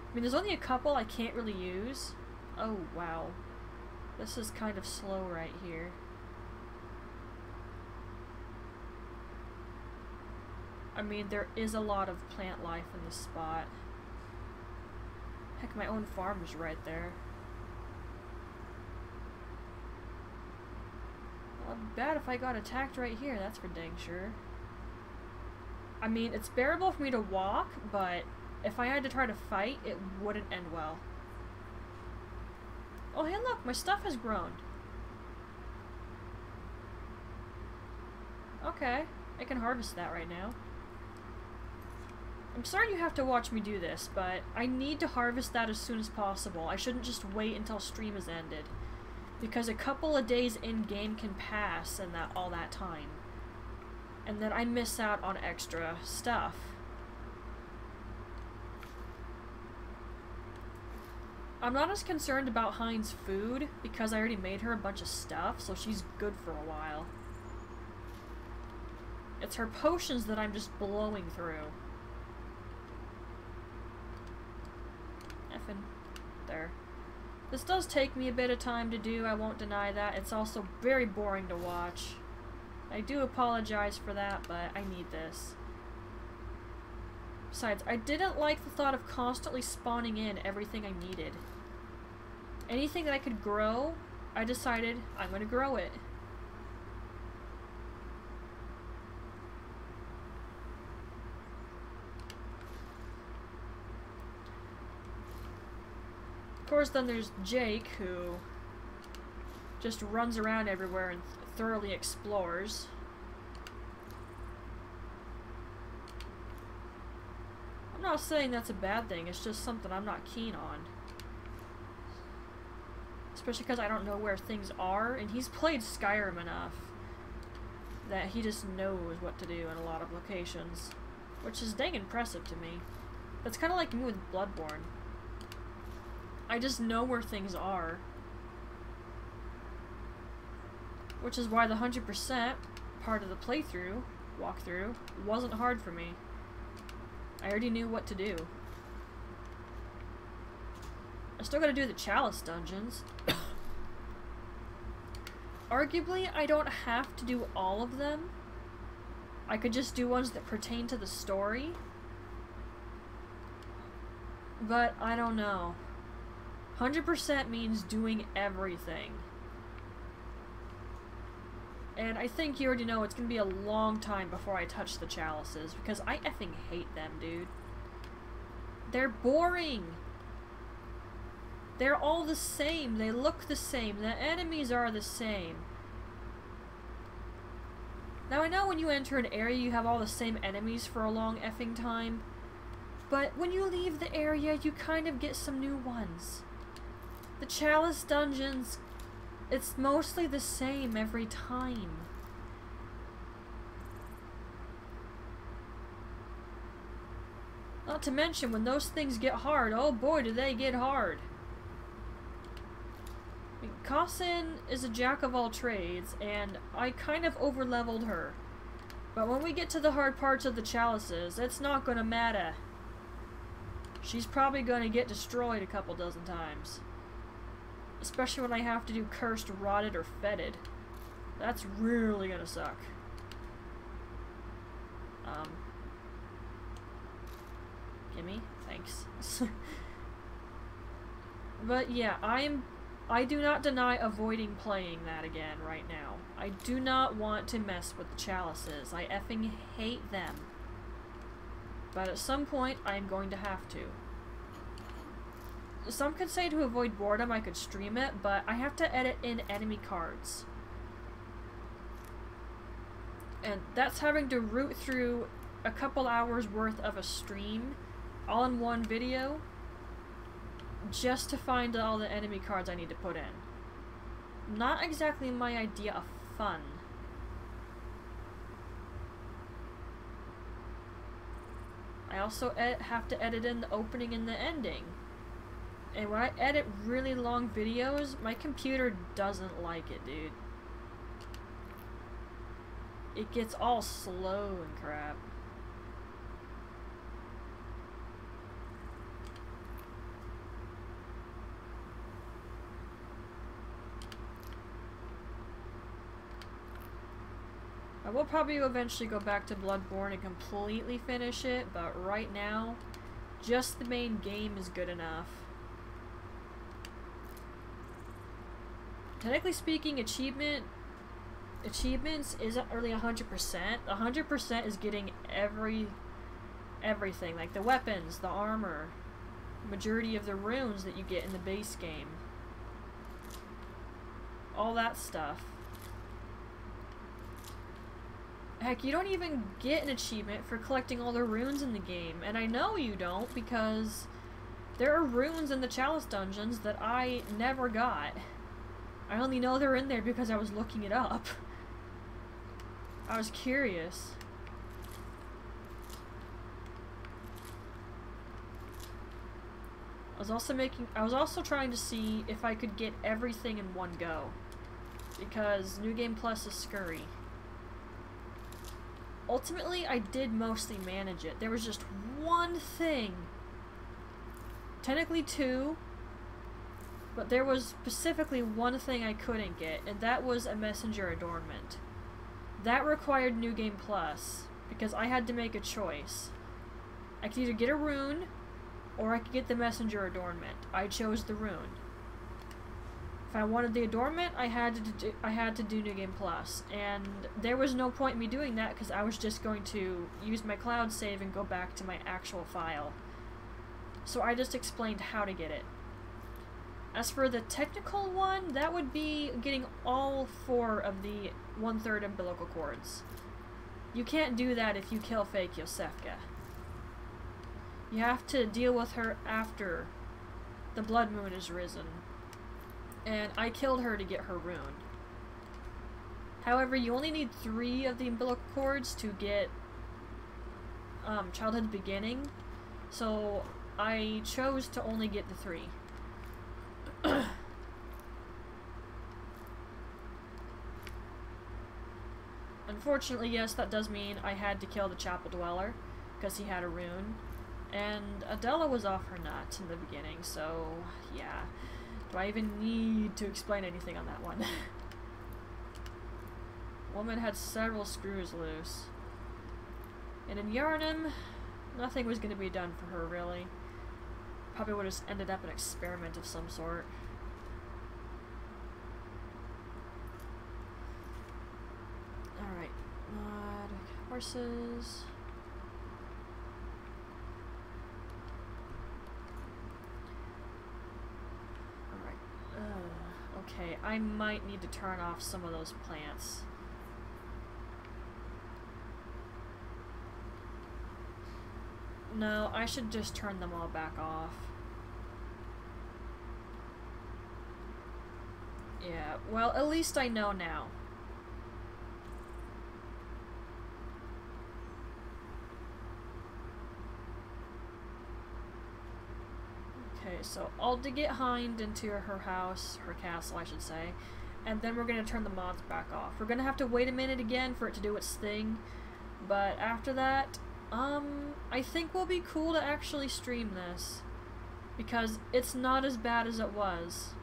I mean, there's only a couple I can't really use. Oh, wow. This is kind of slow right here. I mean, there is a lot of plant life in this spot. Heck, my own farm is right there. Well, it'd be bad if I got attacked right here, that's for dang sure. I mean, it's bearable for me to walk, but if I had to try to fight, it wouldn't end well. Oh, hey look, my stuff has grown. Okay, I can harvest that right now. I'm sorry you have to watch me do this, but I need to harvest that as soon as possible. I shouldn't just wait until stream is ended. Because a couple of days in-game can pass in all that time. And then I miss out on extra stuff. I'm not as concerned about Hind's food, because I already made her a bunch of stuff, so she's good for a while. It's her potions that I'm just blowing through. Effing. There. This does take me a bit of time to do, I won't deny that. It's also very boring to watch. I do apologize for that, but I need this. Besides, I didn't like the thought of constantly spawning in everything I needed. Anything that I could grow, I decided I'm going to grow it. Of course, then there's Jake, who just runs around everywhere and thoroughly explores. not saying that's a bad thing, it's just something I'm not keen on. Especially because I don't know where things are, and he's played Skyrim enough that he just knows what to do in a lot of locations. Which is dang impressive to me. That's kind of like me with Bloodborne. I just know where things are. Which is why the 100% part of the walkthrough, wasn't hard for me. I already knew what to do. I still gotta do the Chalice dungeons. Arguably, I don't have to do all of them. I could just do ones that pertain to the story. But I don't know. 100% means doing everything. And I think you already know it's gonna be a long time before I touch the chalices, because I effing hate them, dude. They're boring! They're all the same, they look the same, the enemies are the same. Now I know when you enter an area you have all the same enemies for a long effing time, but when you leave the area you kind of get some new ones. The Chalice dungeons, it's mostly the same every time. Not to mention, when those things get hard, oh boy do they get hard. I mean, Kassin is a jack of all trades, and I kind of over-leveled her. But when we get to the hard parts of the chalices, it's not gonna matter. She's probably gonna get destroyed a couple dozen times. Especially when I have to do cursed, rotted, or fetid. That's really gonna suck. Gimme? Thanks. But yeah, I do not deny avoiding playing that again right now. I do not want to mess with the chalices. I effing hate them. But at some point, I am going to have to. Some could say to avoid boredom I could stream it, but I have to edit in enemy cards. And that's having to root through a couple hours worth of a stream, all in one video, just to find all the enemy cards I need to put in. Not exactly my idea of fun. I also have to edit in the opening and the ending. And when I edit really long videos, my computer doesn't like it, dude. It gets all slow and crap. I will probably eventually go back to Bloodborne and completely finish it, but right now, just the main game is good enough. Technically speaking, achievements isn't really 100%. 100% is getting everything, like the weapons, the armor, majority of the runes that you get in the base game. All that stuff. Heck, you don't even get an achievement for collecting all the runes in the game, and I know you don't because there are runes in the Chalice dungeons that I never got. I only know they're in there because I was looking it up. I was curious. I was also trying to see if I could get everything in one go, because New Game Plus is scurry. Ultimately, I did mostly manage it. There was just one thing, technically two, but there was specifically one thing I couldn't get, and that was a messenger adornment. That required New Game Plus, because I had to make a choice. I could either get a rune, or I could get the messenger adornment. I chose the rune. If I wanted the adornment, I had to do New Game Plus, and there was no point in me doing that because I was just going to use my cloud save and go back to my actual file. So I just explained how to get it. As for the technical one, that would be getting all 4 of the 1/3 umbilical cords. You can't do that if you kill fake Yosefka. You have to deal with her after the blood moon is risen. And I killed her to get her rune. However, you only need 3 of the umbilical cords to get Childhood Beginning. So I chose to only get the 3. Unfortunately, yes, that does mean I had to kill the Chapel Dweller, because he had a rune. And Adela was off her nut in the beginning, so yeah. Do I even need to explain anything on that one? Woman had several screws loose. And in Yarnum, nothing was going to be done for her, really. Probably would have ended up an experiment of some sort. Alright. Horses. Okay, I might need to turn off some of those plants. No, I should just turn them all back off. Yeah, well, at least I know now. Okay, so I'll get Hind into her house, her castle I should say, and then we're gonna turn the mods back off. We're gonna have to wait a minute again for it to do its thing, but after that, I think will be cool to actually stream this, because it's not as bad as it was.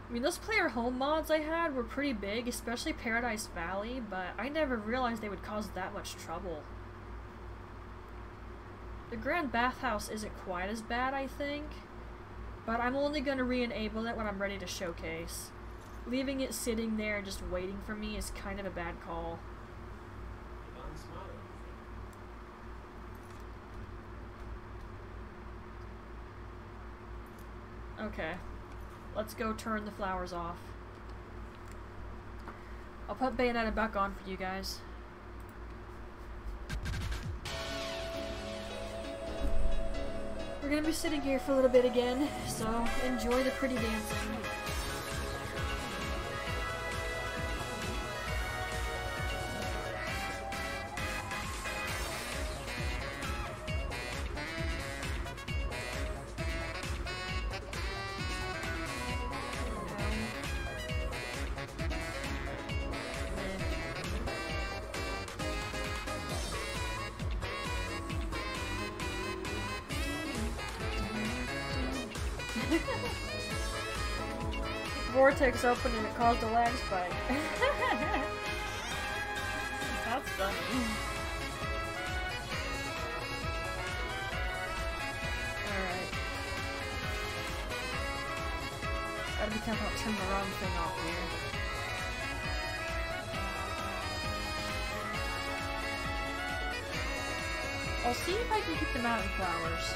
I mean, those player home mods I had were pretty big, especially Paradise Valley, but I never realized they would cause that much trouble. The Grand Bathhouse isn't quite as bad, I think, but I'm only going to re-enable it when I'm ready to showcase. Leaving it sitting there just waiting for me is kind of a bad call. Okay, let's go turn the flowers off. I'll put Bayonetta back on for you guys. We're gonna be sitting here for a little bit again, so enjoy the pretty dancing. Vortex opened and it caused a lag spike. That's funny. Alright. Gotta be careful not to turn the wrong thing off here. I'll see if I can keep the mountain flowers.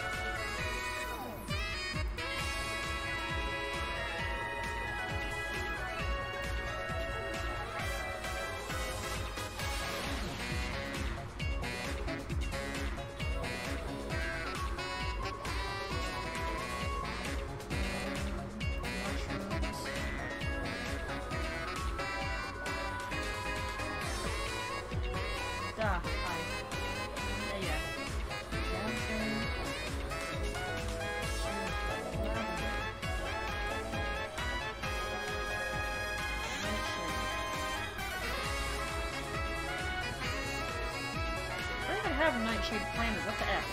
Have nightshade flamers, what the F?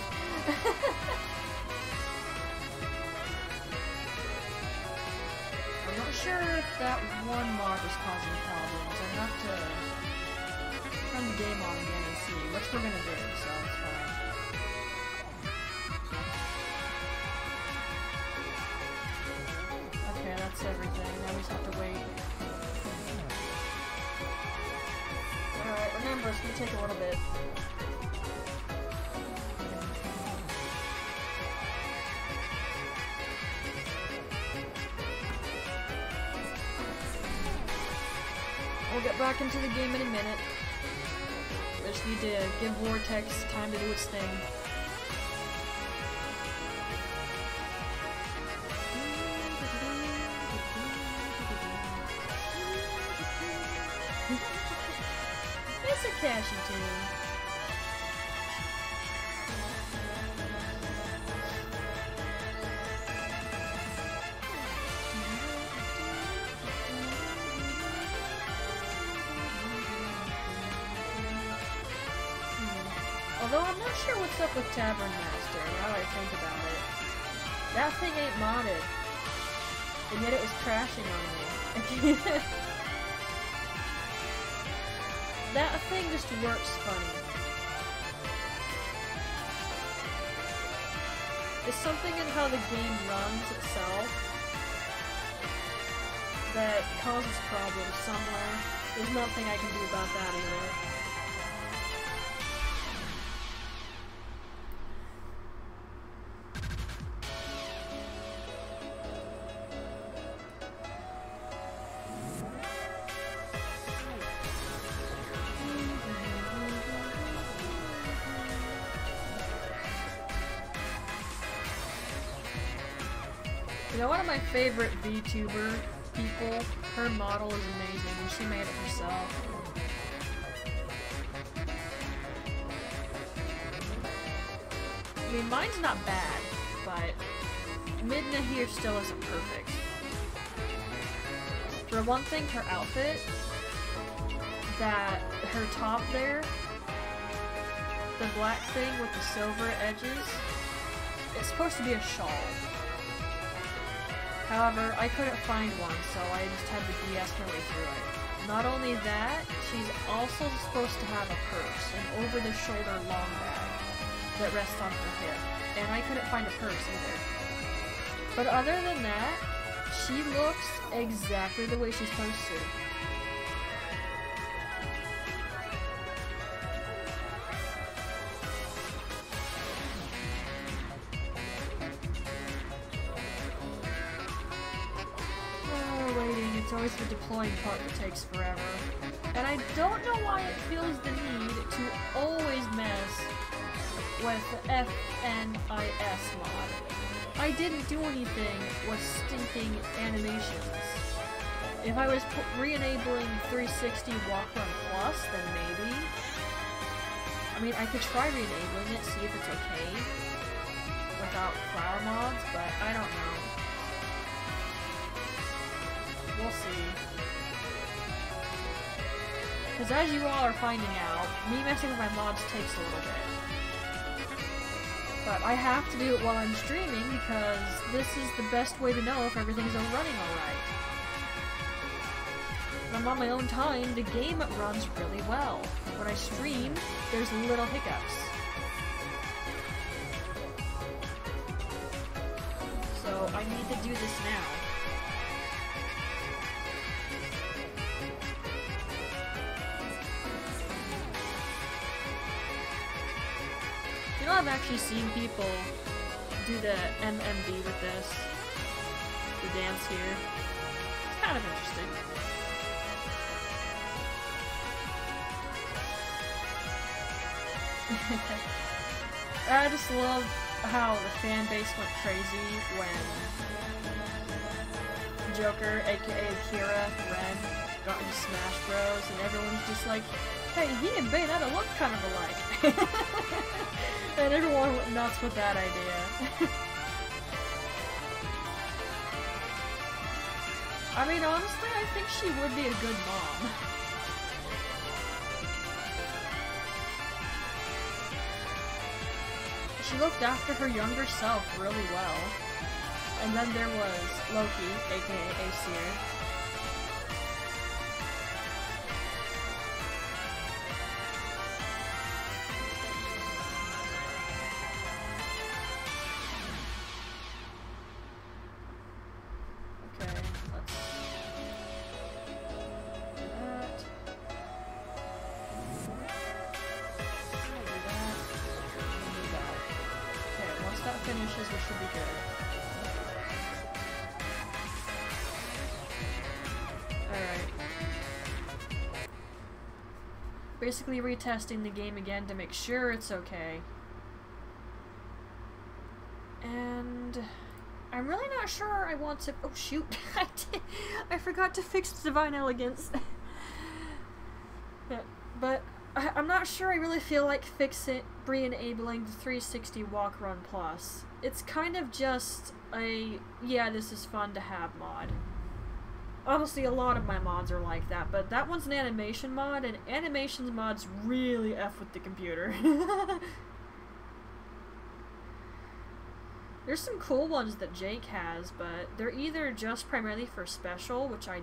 I'm not sure if that one mod was causing problems. I have to turn the game on again and see, which we're gonna do, so it's fine. Okay, that's everything. Now we just have to wait. Alright, remember, it's gonna take a little bit. We'll get back into the game in a minute. I just need to give Vortex time to do its thing. It's a catchy tune. Although I'm not sure what's up with Tavern Master, now that I think about it. That thing ain't modded. And yet it was crashing on me. That thing just works funny. There's something in how the game runs itself that causes problems somewhere. There's nothing I can do about that either. You know, one of my favorite VTuber people, her model is amazing, and she made it herself. I mean, mine's not bad, but Midna here still isn't perfect. For one thing, her outfit, her top there, the black thing with the silver edges, it's supposed to be a shawl. However, I couldn't find one, so I just had to BS my way through it. Not only that, she's also supposed to have a purse, an over-the-shoulder long bag that rests on her hip, and I couldn't find a purse either. But other than that, she looks exactly the way she's supposed to. It's always the deploying part that takes forever. And I don't know why it feels the need to always mess with the FNIS mod. I didn't do anything with stinking animations. If I was re-enabling 360 Walk Run Plus, then maybe. I mean, I could try re-enabling it, see if it's okay without flower mods, but I don't know. We'll see. Because as you all are finding out, me messing with my mods takes a little bit. But I have to do it while I'm streaming because this is the best way to know if everything's running alright. When I'm on my own time, the game runs really well. When I stream, there's little hiccups. So I need to do this now. You know, I've actually seen people do the MMD with this. The dance here. It's kind of interesting. I just love how the fan base went crazy when Joker, aka Kira, Ren, got into Smash Bros. And everyone's just like, hey, he and Bayonetta look kind of alike. And everyone went nuts with that idea. I mean, honestly, I think she would be a good mom. She looked after her younger self really well. And then there was Loki, aka Aesir. Finishes, we should be good. Alright. Basically retesting the game again to make sure it's okay. And I'm really not sure I want to... Oh shoot, I forgot to fix Divine Elegance. But I'm not sure I really feel like re-enabling the 360 Walk Run Plus. It's kind of just a, yeah, this is fun to have mod. Honestly, a lot of my mods are like that, but that one's an animation mod, and animations mods really F with the computer. There's some cool ones that Jake has, but they're either just primarily for special, which I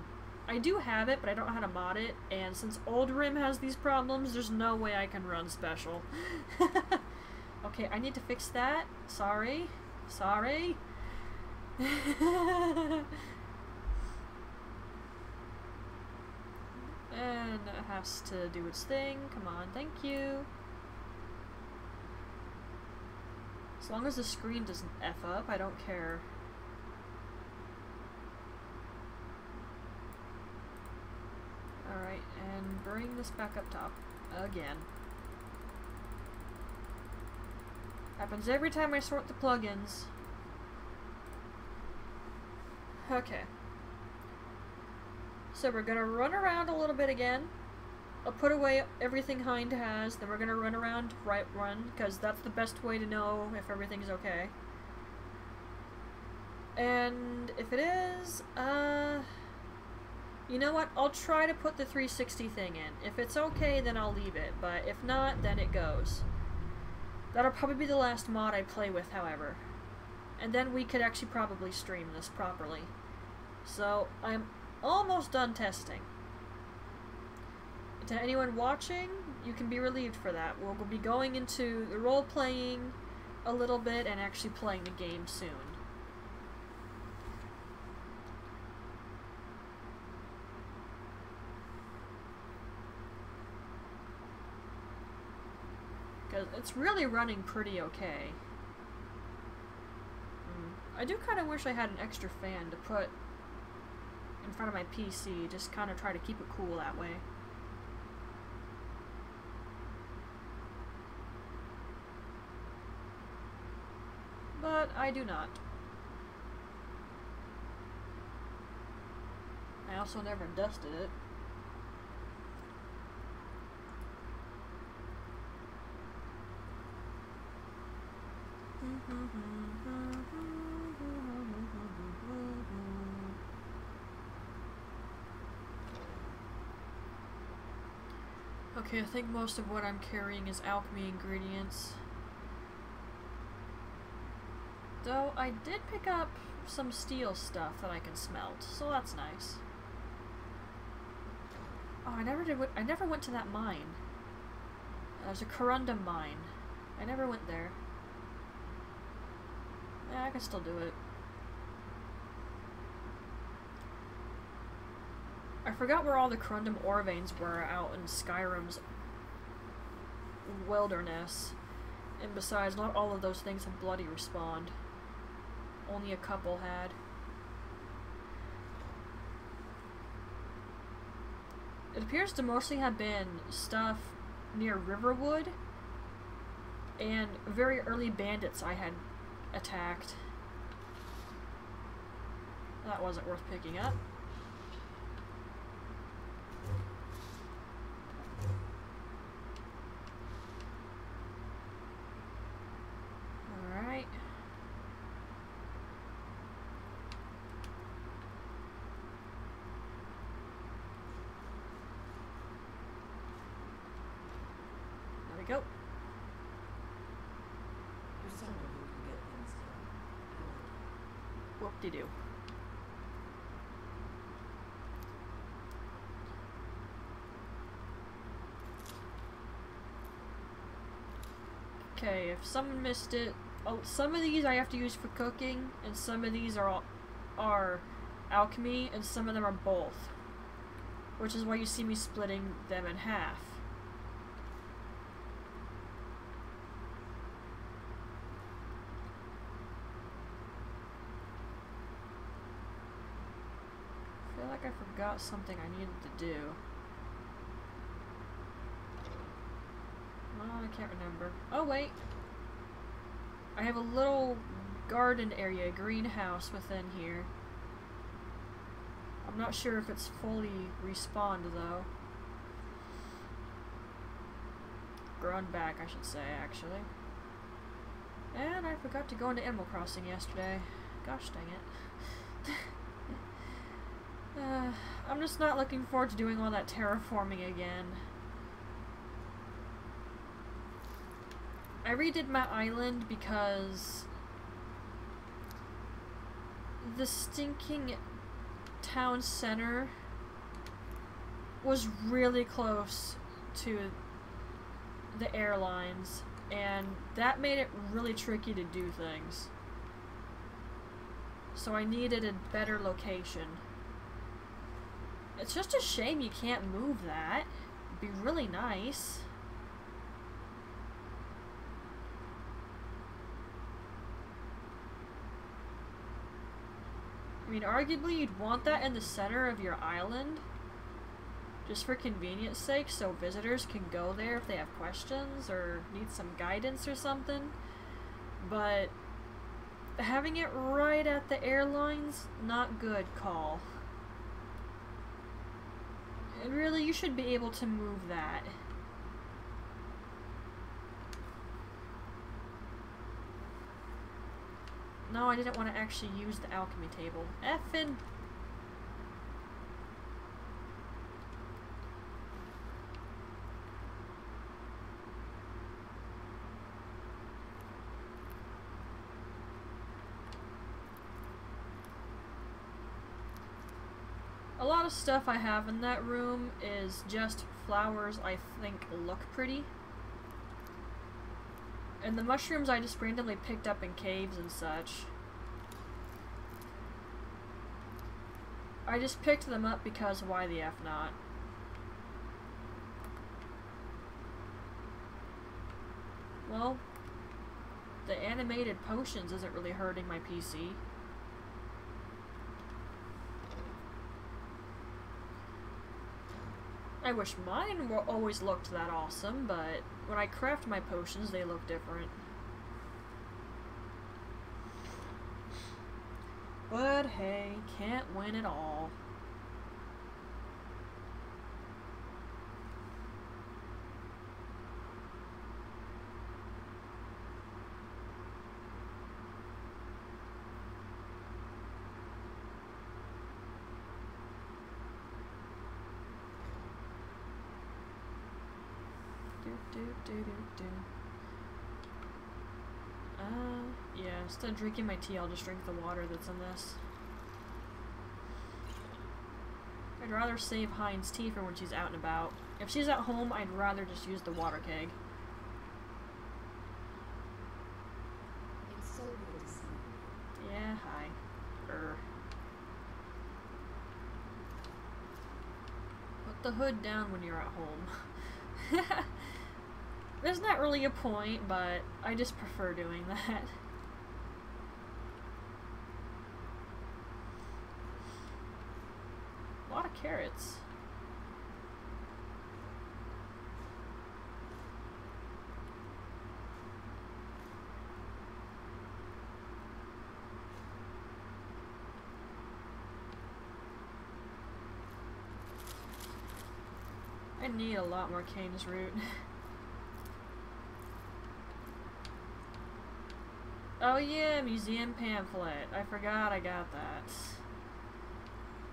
do have it, but I don't know how to mod it, and since Old Rim has these problems, there's no way I can run special. Okay, I need to fix that. Sorry. Sorry. And it has to do its thing. Come on, thank you. As long as the screen doesn't F up, I don't care. Alright, and bring this back up top. Again. Happens every time I sort the plugins. Okay. So we're gonna run around a little bit again. I'll put away everything Hind has, then we're gonna run around right run, because that's the best way to know if everything's okay. And if it is, you know what? I'll try to put the 360 thing in. If it's okay, then I'll leave it, but if not, then it goes. That'll probably be the last mod I play with, however. And then we could actually probably stream this properly. So, I'm almost done testing. To anyone watching, you can be relieved for that. We'll be going into the role-playing a little bit and actually playing the game soon. Because it's really running pretty okay. I do kind of wish I had an extra fan to put in front of my PC, just kind of try to keep it cool that way. But I do not. I also never dusted it. Okay, I think most of what I'm carrying is alchemy ingredients. Though I did pick up some steel stuff that I can smelt, so that's nice. Oh, I never went to that mine. There's a corundum mine. I never went there. Yeah, I can still do it. I forgot where all the corundum ore veins were out in Skyrim's wilderness. And besides, not all of those things have bloody respawned. Only a couple had. It appears to mostly have been stuff near Riverwood and very early bandits I had attacked. That wasn't worth picking up. Alright. There we go. There's someone who can get things done. Whoop-de-doo. Okay, if someone missed it, some of these I have to use for cooking, and some of these are alchemy, and some of them are both. Which is why you see me splitting them in half. I feel like I forgot something I needed to do. Oh, I can't remember. Oh, wait. I have a little garden area, greenhouse within here. I'm not sure if it's fully respawned, though. Grown back, I should say, actually. And I forgot to go into Animal Crossing yesterday. Gosh dang it. I'm just not looking forward to doing all that terraforming again. I redid my island because the stinking town center was really close to the airlines, and that made it really tricky to do things. So I needed a better location. It's just a shame you can't move that. It'd be really nice. I mean, arguably you'd want that in the center of your island, just for convenience sake, so visitors can go there if they have questions or need some guidance or something. But having it right at the airlines, not good call. And really, you should be able to move that. No, I didn't want to actually use the alchemy table. Effin'. A lot of stuff I have in that room is just flowers I think look pretty. And the mushrooms I just randomly picked up in caves and such. I just picked them up because why the F not? Well, the animated potions isn't really hurting my PC. I wish mine always looked that awesome, but when I craft my potions, they look different. But hey, can't win it all. Yeah, instead of drinking my tea, I'll just drink the water that's in this. I'd rather save Hind's tea for when she's out and about. If she's at home, I'd rather just use the water keg. It's so good to see you. Yeah, hi. Put the hood down when you're at home. There's not really a point, but I just prefer doing that. A lot of carrots. I need a lot more cane's root. Oh yeah, museum pamphlet. I forgot I got that.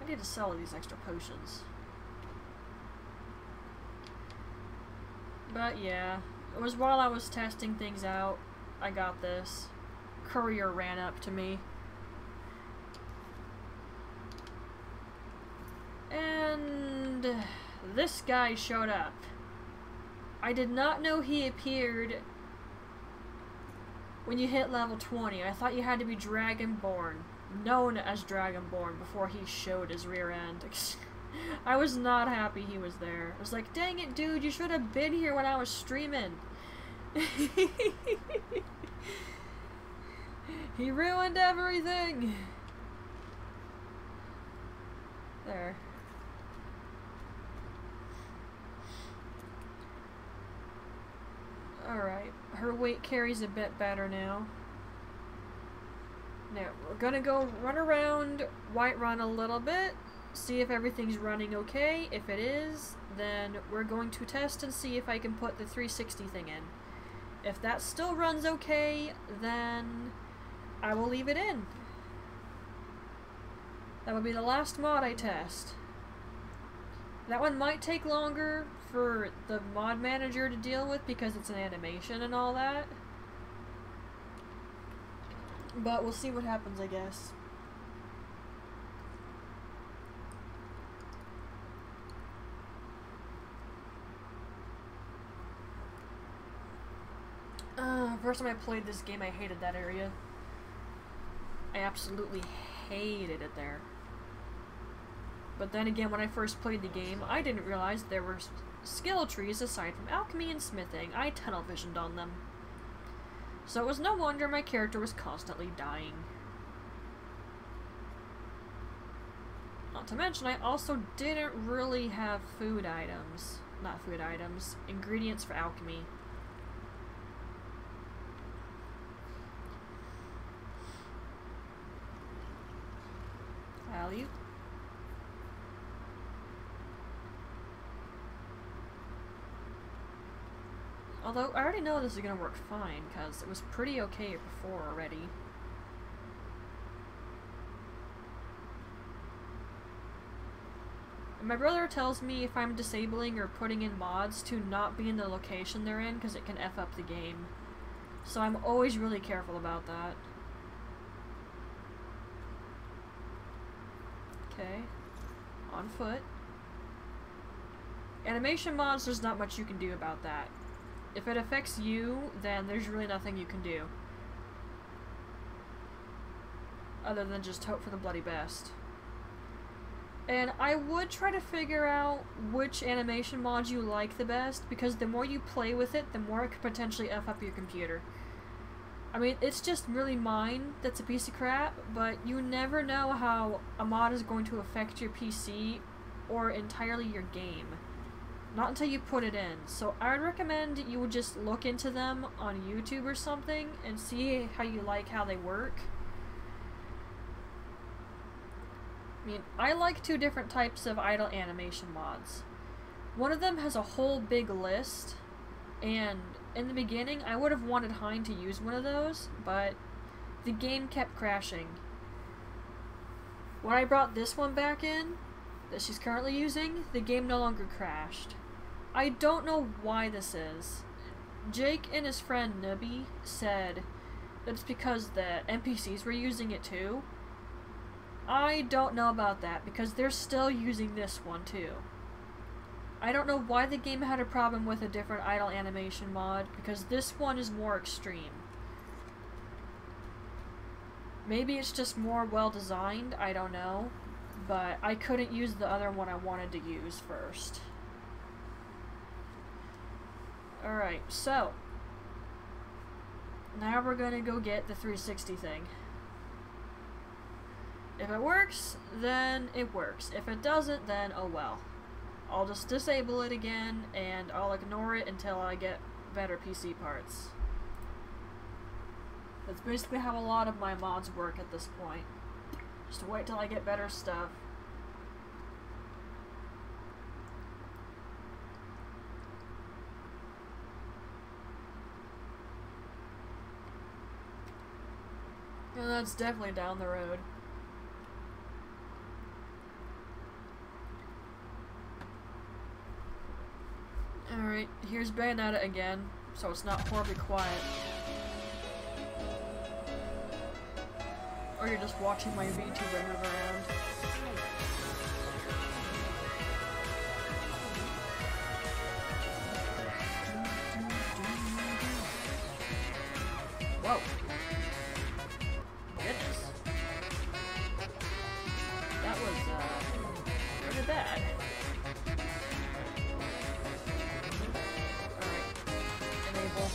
I need to sell these extra potions. But yeah, it was while I was testing things out, I got this. Courier ran up to me. And this guy showed up. I did not know he appeared when you hit level 20. I thought you had to be Dragonborn, known as Dragonborn, before he showed his rear end. I was not happy he was there. I was like, dang it, dude, you should have been here when I was streaming. He ruined everything. There. weight carry's a bit better now. Now, we're gonna go run around Whiterun a little bit, see if everything's running okay. If it is, then we're going to test and see if I can put the 360 thing in. If that still runs okay, then I will leave it in. That would be the last mod I test. That one might take longer for the mod manager to deal with because it's an animation and all that. But we'll see what happens, I guess. First time I played this game, I hated that area. I absolutely hated it there. But then again, when I first played the game, I didn't realize there were skill trees aside from alchemy and smithing. I tunnel visioned on them. So it was no wonder my character was constantly dying. Not to mention, I also didn't really have food items. Not food items. Ingredients for alchemy. Value. Although, I already know this is gonna work fine, because it was pretty okay before already. And my brother tells me if I'm disabling or putting in mods to not be in the location they're in, because it can F up the game. So I'm always really careful about that. Okay. On foot. Animation mods, there's not much you can do about that. If it affects you, then there's really nothing you can do. Other than just hope for the bloody best. And I would try to figure out which animation mods you like the best, because the more you play with it, the more it could potentially F up your computer. I mean, it's just really mine that's a piece of crap, but you never know how a mod is going to affect your PC or entirely your game. Not until you put it in. So I would recommend you would just look into them on YouTube or something and see how you like how they work. I mean, I like two different types of idle animation mods. One of them has a whole big list, and in the beginning I would have wanted Hind to use one of those, but the game kept crashing. When I brought this one back in, that she's currently using, the game no longer crashed. I don't know why this is. Jake and his friend Nubby said that it's because the NPCs were using it too. I don't know about that, because they're still using this one too. I don't know why the game had a problem with a different idle animation mod, because this one is more extreme. Maybe it's just more well designed, I don't know. But I couldn't use the other one I wanted to use first. Alright, so now we're gonna go get the 360 thing. If it works, then it works. If it doesn't, then oh well. I'll just disable it again, and I'll ignore it until I get better PC parts. That's basically how a lot of my mods work at this point. Just wait till I get better stuff. And that's definitely down the road. Alright, here's Bayonetta again, so it's not horribly quiet. Or you're just watching my VTuber move around. Whoa. Goodness. That was, pretty bad. Alright. Enable.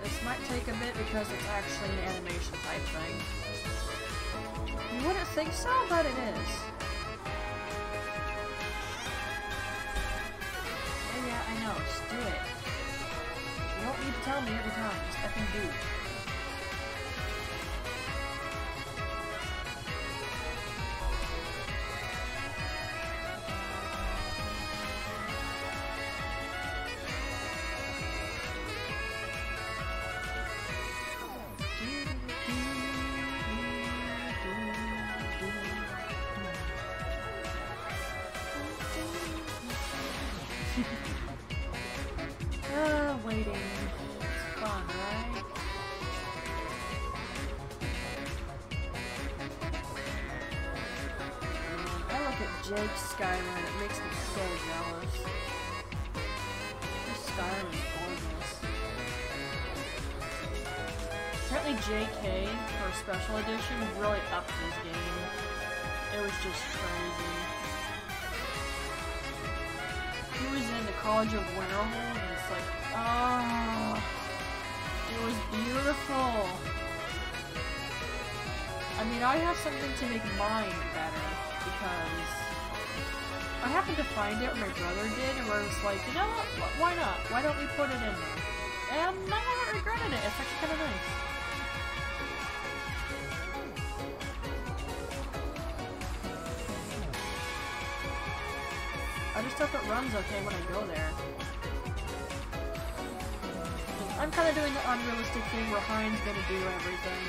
This might take a bit because it's actually an animation type thing. You wouldn't think so, but it is. Oh yeah, I know, just do it. You don't need to tell me every time, just effing do. Waiting. It's fun, right? I look at Jake's Skyrim and it makes me so jealous. This Skyrim is gorgeous. Apparently JK for a special edition really upped this game. It was just crazy. He was in the College of Winterhold and it's like, oh, it was beautiful. I mean, I have something to make mine better because I happened to find it where my brother did, and where I was like, you know what? Why not? Why don't we put it in there? And I haven't regretted it. It's actually kind of nice. I just hope it runs okay when I go there. I'm kind of doing the unrealistic thing where Hind's gonna do everything.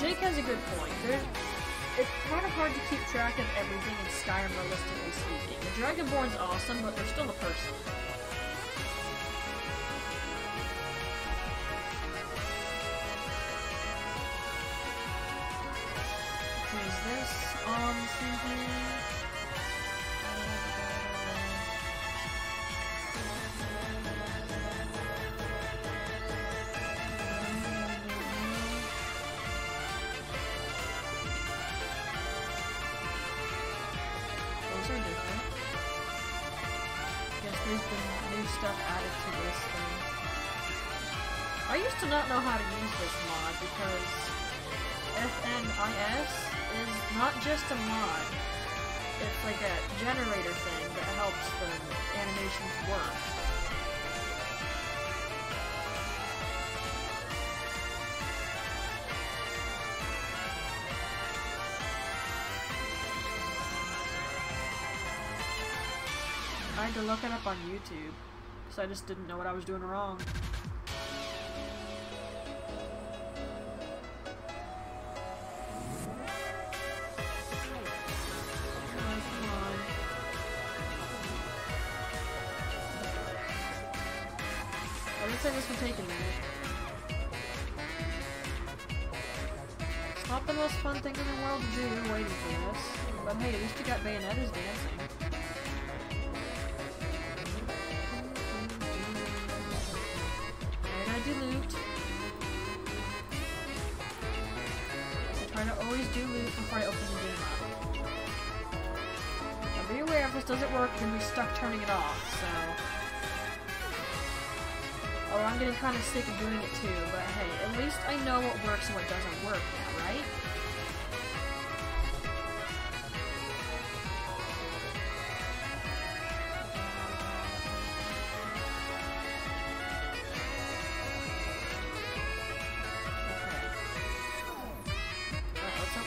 Jake has a good point. It's kind of hard to keep track of everything in Skyrim, realistically speaking. The Dragonborn's awesome, but they're still a person. Okay, is this on TV? There's been new stuff added to this thing. I used to not know how to use this mod because FNIS is not just a mod. It's like a generator thing that helps the animations work. I had to look it up on YouTube, because I just didn't know what I was doing wrong. Come on. I would say this would take a minute. It's not the most fun thing in the world to do, waiting for this. But hey, at least you got Bayonetta's dancing. Do loot. I try to always do loot before I open the game up. Now be aware if this doesn't work, then we're stuck turning it off, so... Oh, I'm getting kind of sick of doing it too, but hey, at least I know what works and what doesn't work now, right?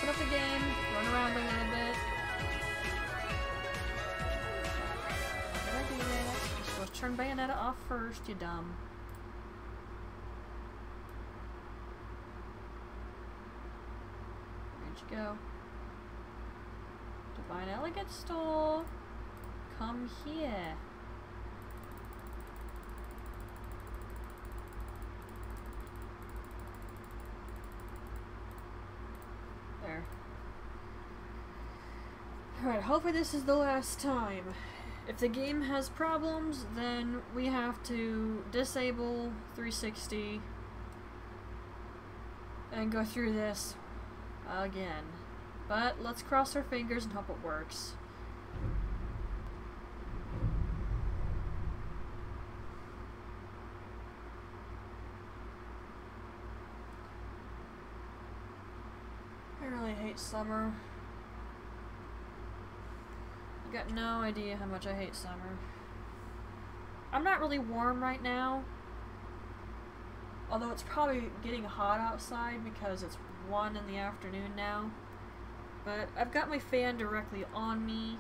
Up the game, run around a little bit. How did I do that? You're supposed to turn Bayonetta off first, you dumb. Where'd you go? Divine Elegant Store. Come here. There. Alright, hopefully this is the last time. If the game has problems, then we have to disable 360 and go through this again. But let's cross our fingers and hope it works. I really hate summer. You got no idea how much I hate summer. I'm not really warm right now. Although it's probably getting hot outside because it's 1 in the afternoon now. But I've got my fan directly on me.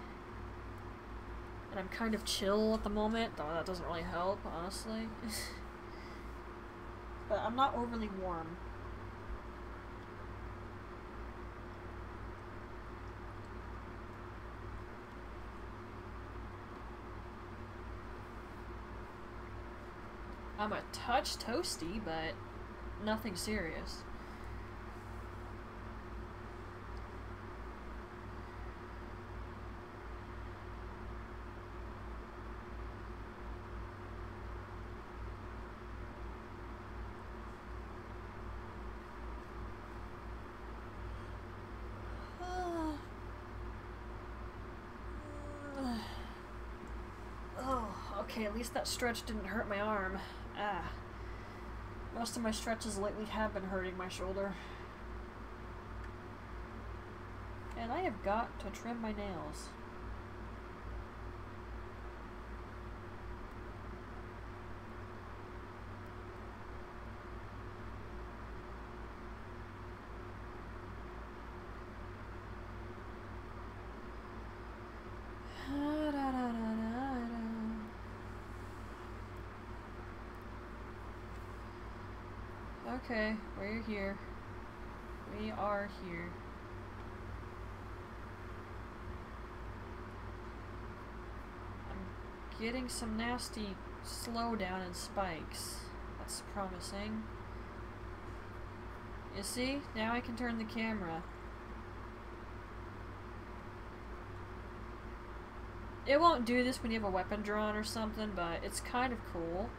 And I'm kind of chill at the moment, though that doesn't really help, honestly. But I'm not overly warm. I'm a touch toasty, but nothing serious. Okay, at least that stretch didn't hurt my arm. Ah. Most of my stretches lately have been hurting my shoulder. And I have got to trim my nails. Okay, we're here. We are here. I'm getting some nasty slowdown and spikes. That's promising. You see? Now I can turn the camera. It won't do this when you have a weapon drawn or something, but it's kind of cool.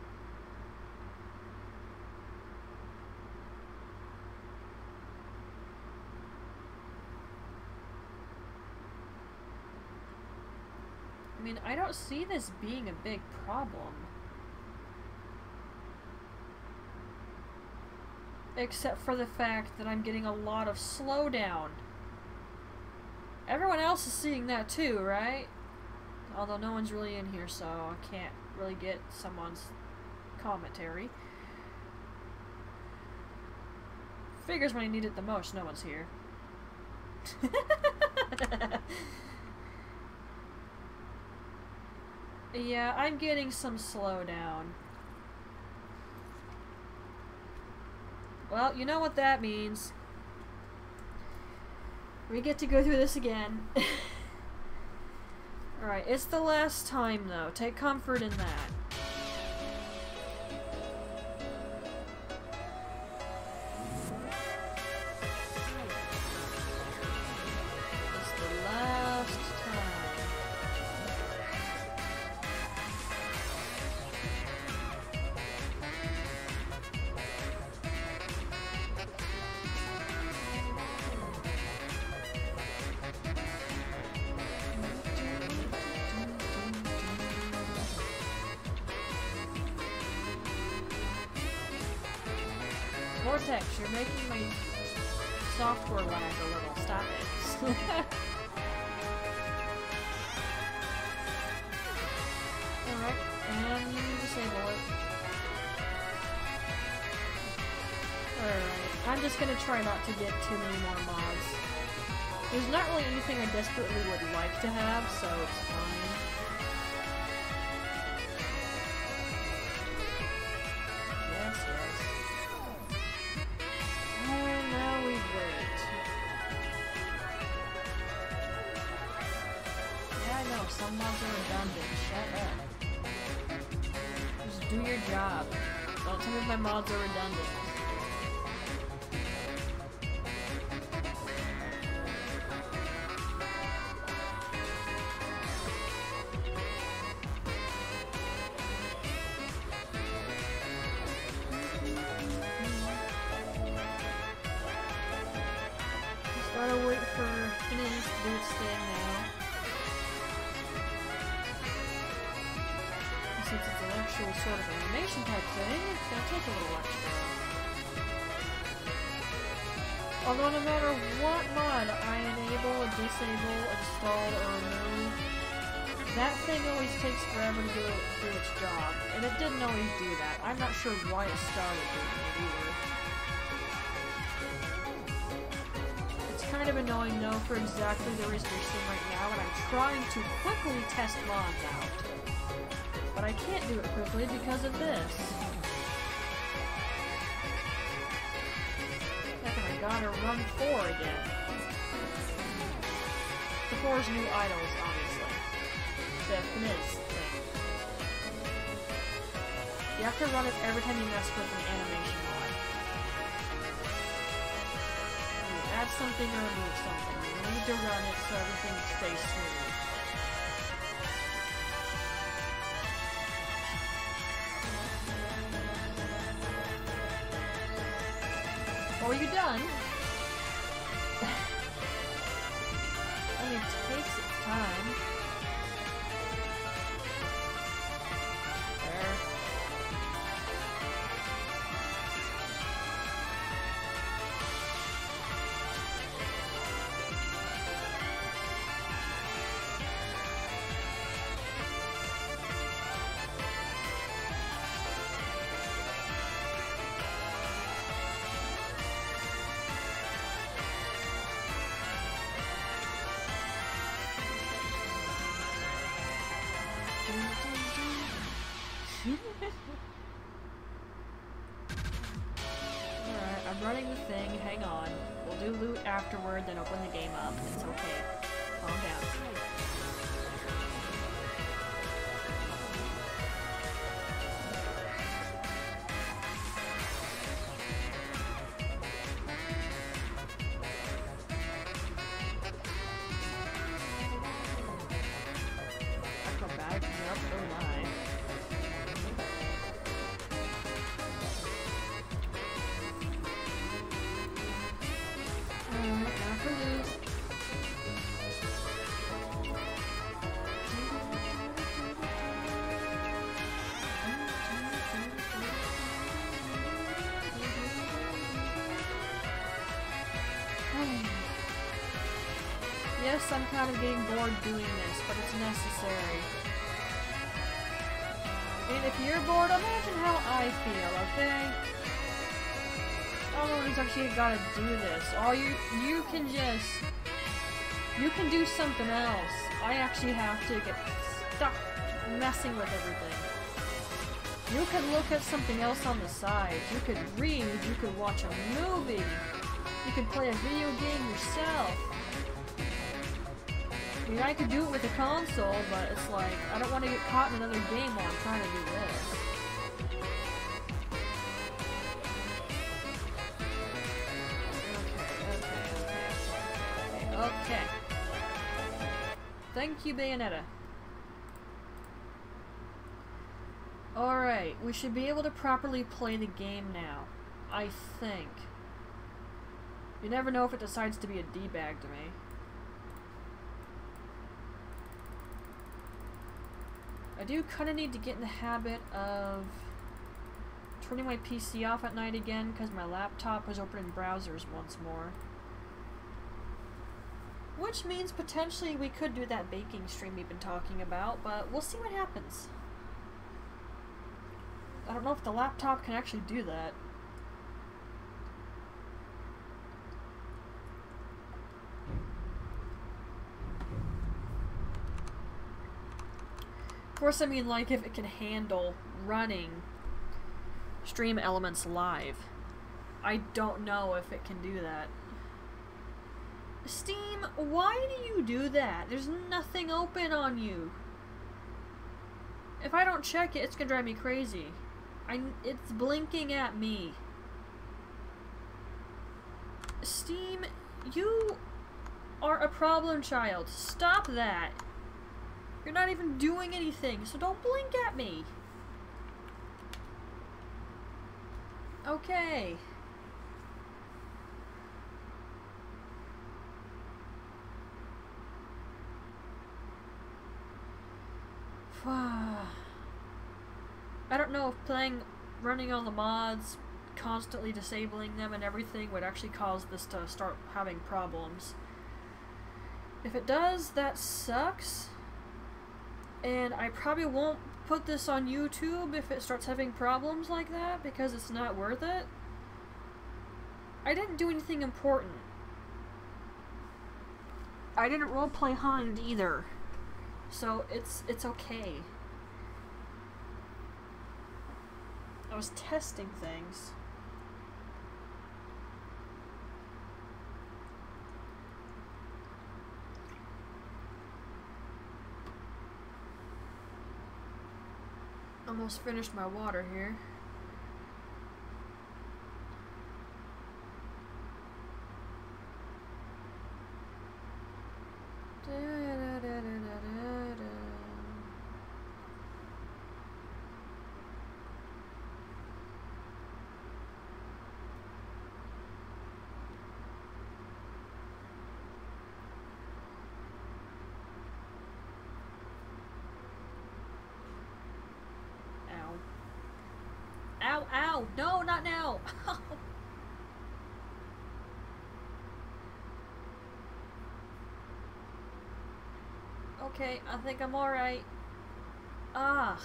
I mean, I don't see this being a big problem. Except for the fact that I'm getting a lot of slowdown. Everyone else is seeing that too, right? Although no one's really in here, so I can't really get someone's commentary. Figures when I need it the most, no one's here. Yeah, I'm getting some slowdown. Well, you know what that means. We get to go through this again. Alright, it's the last time though. Take comfort in that. It's the last time. Vortex, you're making my software lag a little. Stop it. Alright, and you disable it. Alright, I'm just gonna try not to get too many more mods. There's not really anything I desperately would like to have, so it's fine. Yes, yes. And now we wait. Yeah, I know, some mods are redundant. Shut up. Just do your job. Don't tell me my mods are redundant. Gotta wait for Hind to do its thing now. Since it's an actual sort of animation type thing, it's gonna take a little extra. Although no matter what mod I enable, disable, install, or remove, That thing always takes forever to do its job, and it didn't always do that. I'm not sure why it started doing it either. It's kind of annoying though for exactly the reason you're seeing right now, and I'm trying to quickly test mods out. But I can't do it quickly because of this. Heck, I gotta run 4 again. The 4's new idols, obviously. The Fniz thing. You have to run it every time you mess with an animation mod. You add something or remove something. You need to run it so everything stays smooth. Oh, are you done? I mean, it takes its time. There. Alright, I'm running the thing, hang on. We'll do loot afterward, then open the game up. It's okay. Calm down. Acrobatic jump, oh my. Yes, I'm kind of getting bored doing this, but it's necessary. And if you're bored, imagine how I feel, okay? Oh, nobody's actually gotta do this. All you can do something else. I actually have to get stuck messing with everything. You could look at something else on the side. You could read, you could watch a movie. You could play a video game yourself. I mean, I could do it with a console, but it's like, I don't want to get caught in another game while I'm trying to do this. Okay. Thank you, Bayonetta. Alright, we should be able to properly play the game now. I think. You never know if it decides to be a D-bag to me. I do kind of need to get in the habit of turning my PC off at night again because my laptop was opening browsers once more. Which means potentially we could do that baking stream we've been talking about, but we'll see what happens. I don't know if the laptop can actually do that. Of course, I mean, like, if it can handle running stream elements live. I don't know if it can do that. Steam, why do you do that? There's nothing open on you. If I don't check it, it's gonna drive me crazy. It's blinking at me. Steam, you are a problem child. Stop that. You're not even doing anything, so don't blink at me. Okay. I don't know if running on the mods, constantly disabling them and everything would actually cause this to start having problems. If it does, that sucks. And I probably won't put this on YouTube if it starts having problems like that, because it's not worth it. I didn't do anything important. I didn't roleplay Hind either. So it's okay. I was testing things. Almost finished my water here. Ow, ow! No, not now! Okay, I think I'm alright. Ah.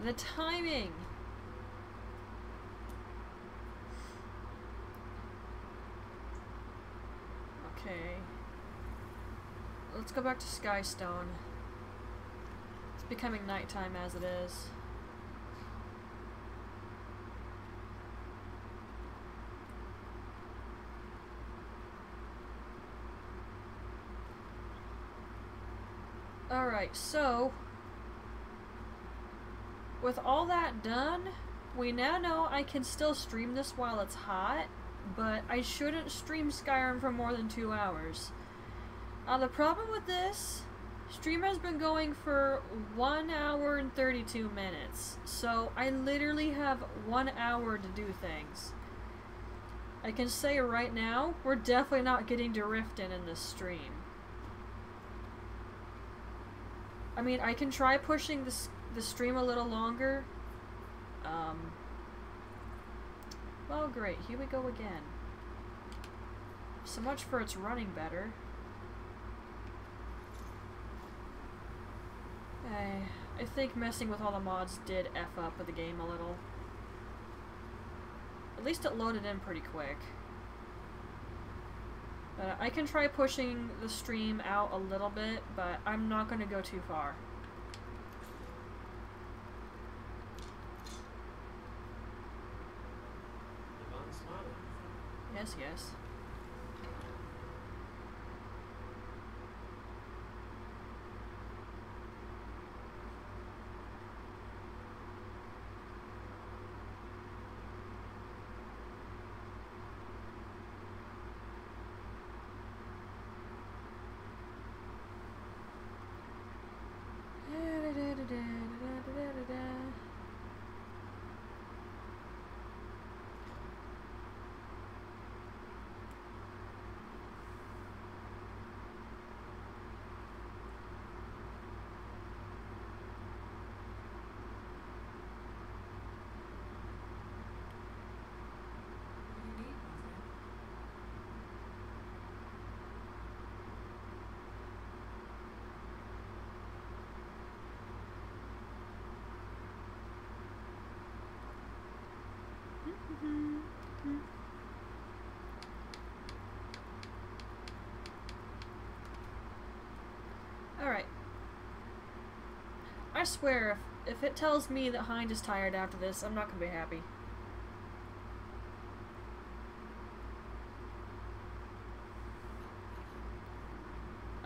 The timing! Okay. Let's go back to Skystone. It's becoming nighttime as it is. Alright, so with all that done, we now know I can still stream this while it's hot, but I shouldn't stream Skyrim for more than 2 hours. Now the problem with this, stream has been going for 1 hour and 32 minutes, so I literally have 1 hour to do things. I can say right now, we're definitely not getting to Riften in this stream. I mean, I can try pushing the stream a little longer. Well, great. Here we go again. So much for it's running better. I think messing with all the mods did F up with the game a little. At least it loaded in pretty quick. I can try pushing the stream out a little bit, but I'm not going to go too far. Yes, yes. Alright. I swear, if it tells me that Hind is tired after this, I'm not gonna be happy.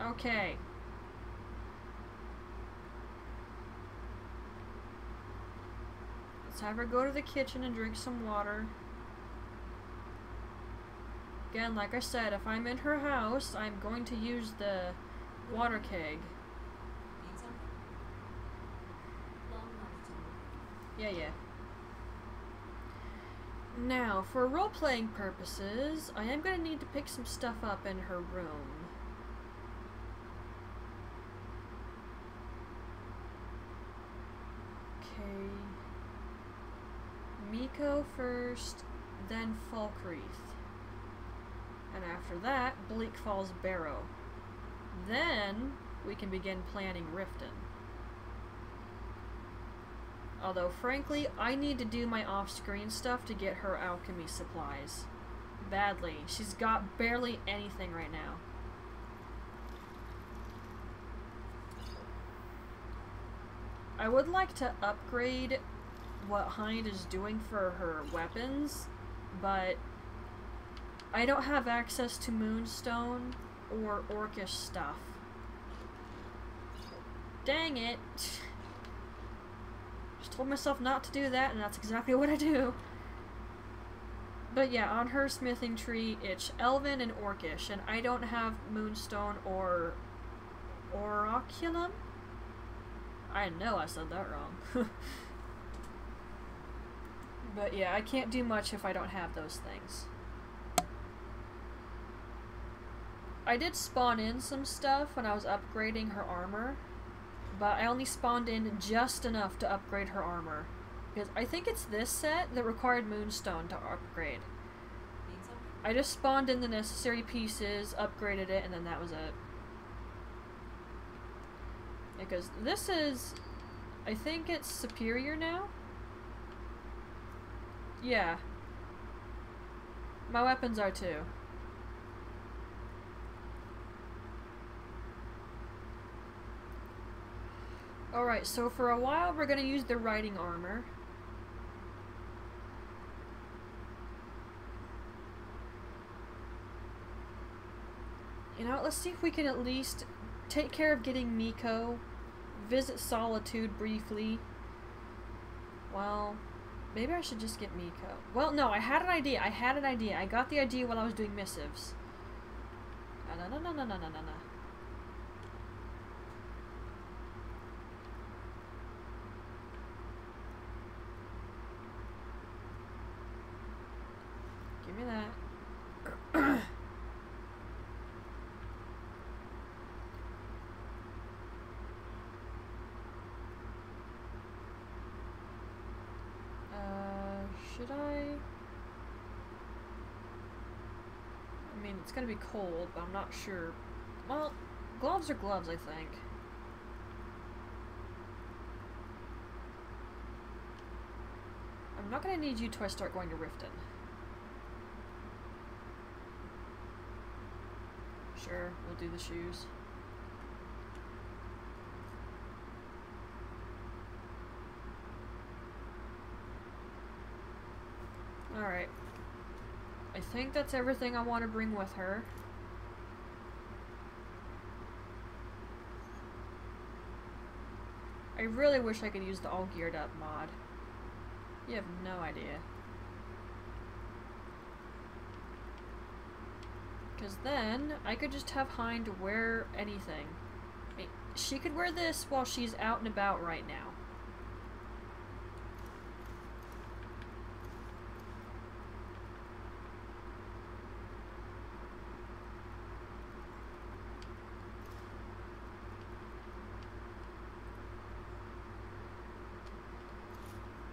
Okay. Let's have her go to the kitchen and drink some water. Again, like I said, if I'm in her house, I'm going to use the water keg. Need something? Long enough to. Yeah. Now, for role-playing purposes, I am going to need to pick some stuff up in her room. Okay. Meeko first, then Falkreath. And after that, Bleak Falls Barrow. Then, we can begin planning Riften. Although, frankly, I need to do my off-screen stuff to get her alchemy supplies. Badly. She's got barely anything right now. I would like to upgrade what Hind is doing for her weapons, but I don't have access to Moonstone or Orcish stuff. Dang it! Just told myself not to do that, and that's exactly what I do. But yeah, on her smithing tree, it's Elven and Orcish, and I don't have Moonstone or Oraculum? I know I said that wrong. But yeah, I can't do much if I don't have those things. I did spawn in some stuff when I was upgrading her armor, but I only spawned in just enough to upgrade her armor. Because I think it's this set that required Moonstone to upgrade. I just spawned in the necessary pieces, upgraded it, and then that was it. Because this is... I think it's superior now? Yeah. My weapons are too. Alright, so for a while we're gonna use the riding armor. You know, let's see if we can at least take care of getting Meeko, visit Solitude briefly. Well, maybe I should just get Meeko. Well, no, I had an idea. I got the idea while I was doing missives. No. Give me that. Should I mean, it's gonna be cold, but I'm not sure. Well, gloves are gloves, I think. I'm not gonna need you till I start going to Riften. Sure, we'll do the shoes. Alright. I think that's everything I want to bring with her. I really wish I could use the all geared up mod. You have no idea. Because then, I could just have Hind wear anything. I mean, she could wear this while she's out and about right now.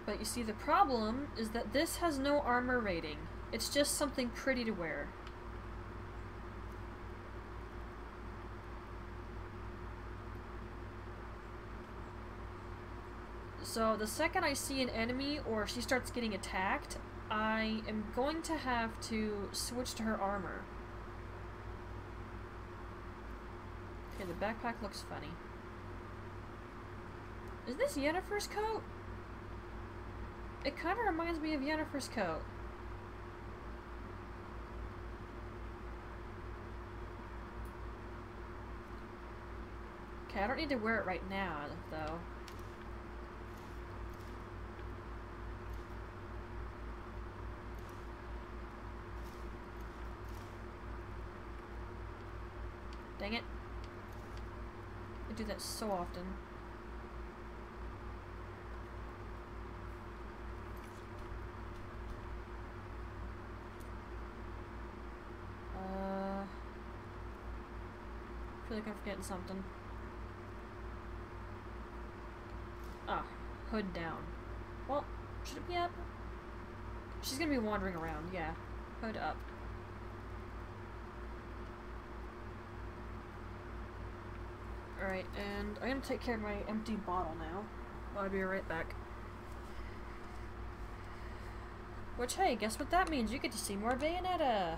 But you see, the problem is that this has no armor rating. It's just something pretty to wear. So the second I see an enemy or she starts getting attacked, I am going to have to switch to her armor. Okay, the backpack looks funny. Is this Yennefer's coat? It kind of reminds me of Yennefer's coat. Okay, I don't need to wear it right now, though. Dang it. I do that so often. I feel like I'm forgetting something. Ah, hood down. Well, should it be up? She's gonna be wandering around, yeah. Hood up. Alright, and I'm gonna take care of my empty bottle now. I'll be right back. Which, hey, guess what that means? You get to see more Bayonetta!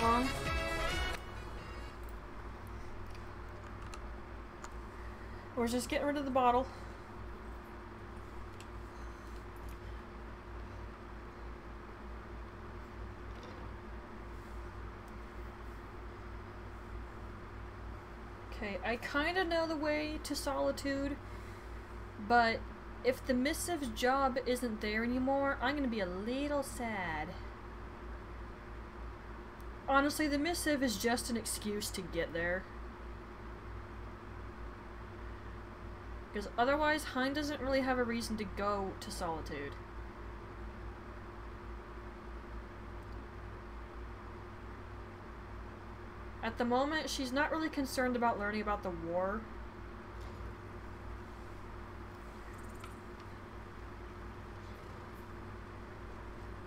Long. We're just getting rid of the bottle. Okay, I kind of know the way to Solitude, but if the missive's job isn't there anymore, I'm gonna be a little sad. Honestly, the missive is just an excuse to get there. Because otherwise, Hind doesn't really have a reason to go to Solitude. At the moment, she's not really concerned about learning about the war.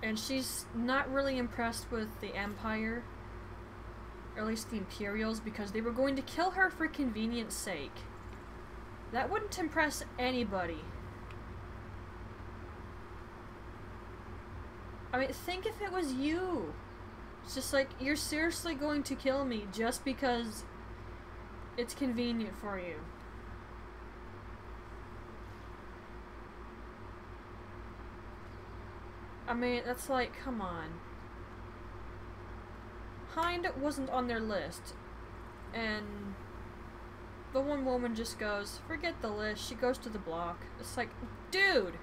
And she's not really impressed with the Empire, or at least the Imperials, because they were going to kill her for convenience sake. That wouldn't impress anybody. I mean, think if it was you. It's just like, you're seriously going to kill me just because it's convenient for you. I mean, that's like, come on. Hind wasn't on their list, and the one woman just goes, forget the list, she goes to the block. It's like, dude!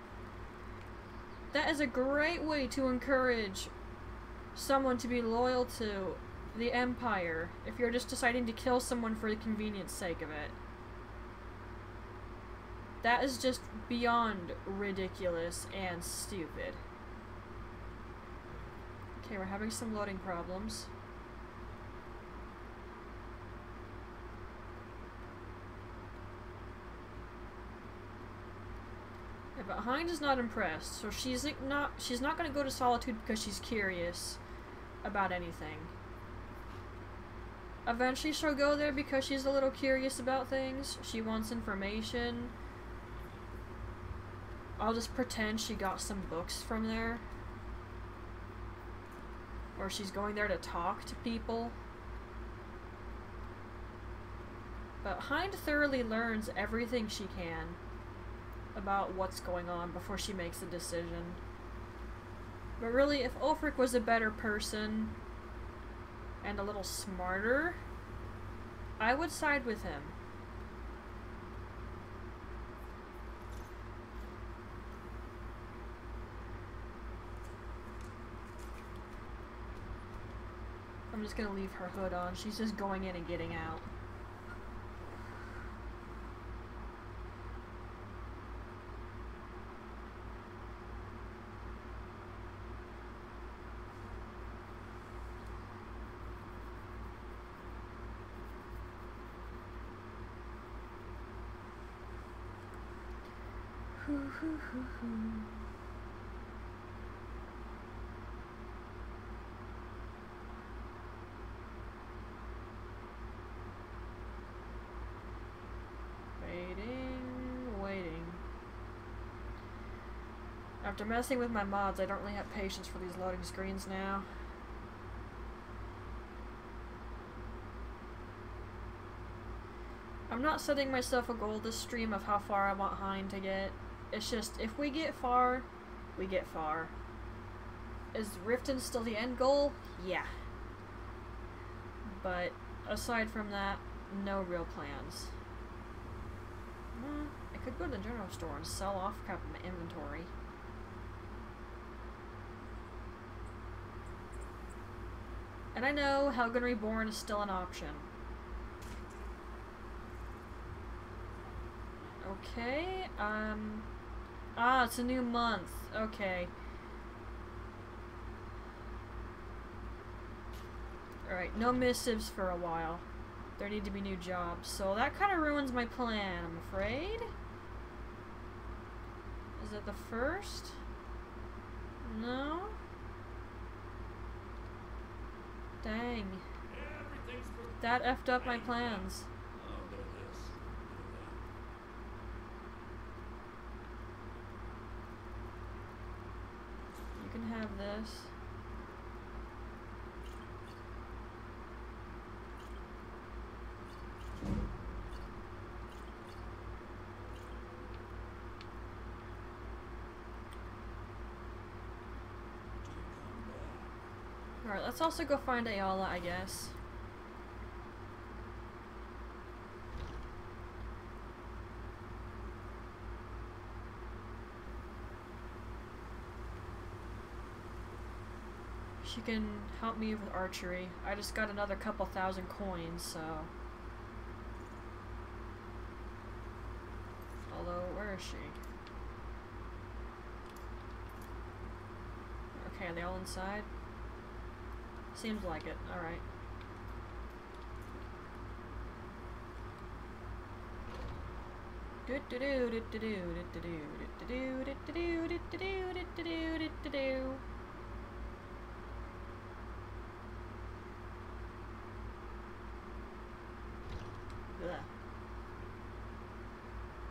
That is a great way to encourage someone to be loyal to the Empire if you're just deciding to kill someone for the convenience sake of it. That is just beyond ridiculous and stupid. Okay, we're having some loading problems. Yeah, but Hind is not impressed, so she's not going to go to Solitude because she's curious about anything. Eventually she'll go there because she's a little curious about things. She wants information. I'll just pretend she got some books from there. Or she's going there to talk to people. But Hind thoroughly learns everything she can about what's going on before she makes a decision. But really, if Ulfric was a better person and a little smarter, I would side with him. I'm just gonna leave her hood on. She's just going in and getting out. Waiting. After messing with my mods, I don't really have patience for these loading screens now. I'm not setting myself a goal this stream of how far I want Hind to get. It's just, if we get far, we get far. Is Riften still the end goal? Yeah. But aside from that, no real plans. I could go to the general store and sell off crap in my inventory. And I know Helgen Reborn is still an option. Okay, it's a new month. Okay. Alright, no missives for a while. There need to be new jobs. So that kind of ruins my plan, I'm afraid. Is it the first? No? Dang. That effed up my plans. You can have this. Alright, let's also go find Ayala, I guess. She can help me with archery. I just got another couple thousand coins, so... Although, where is she? Okay, are they all inside? Seems like it. Alright.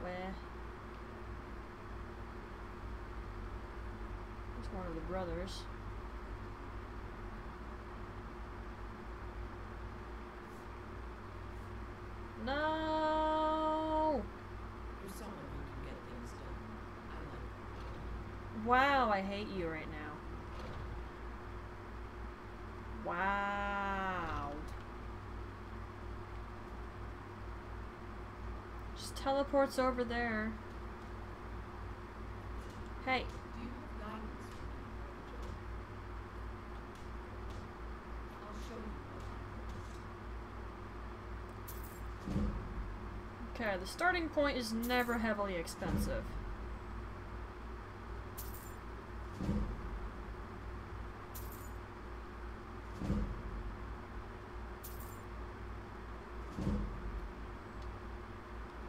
Where? It's one of the brothers. No! You're someone who can get things done. I like that. Wow, I hate you right now. Wow. Just teleports over there. Hey. Do you have guidance for me, Joe? I'll show you. Okay, the starting point is never heavily expensive.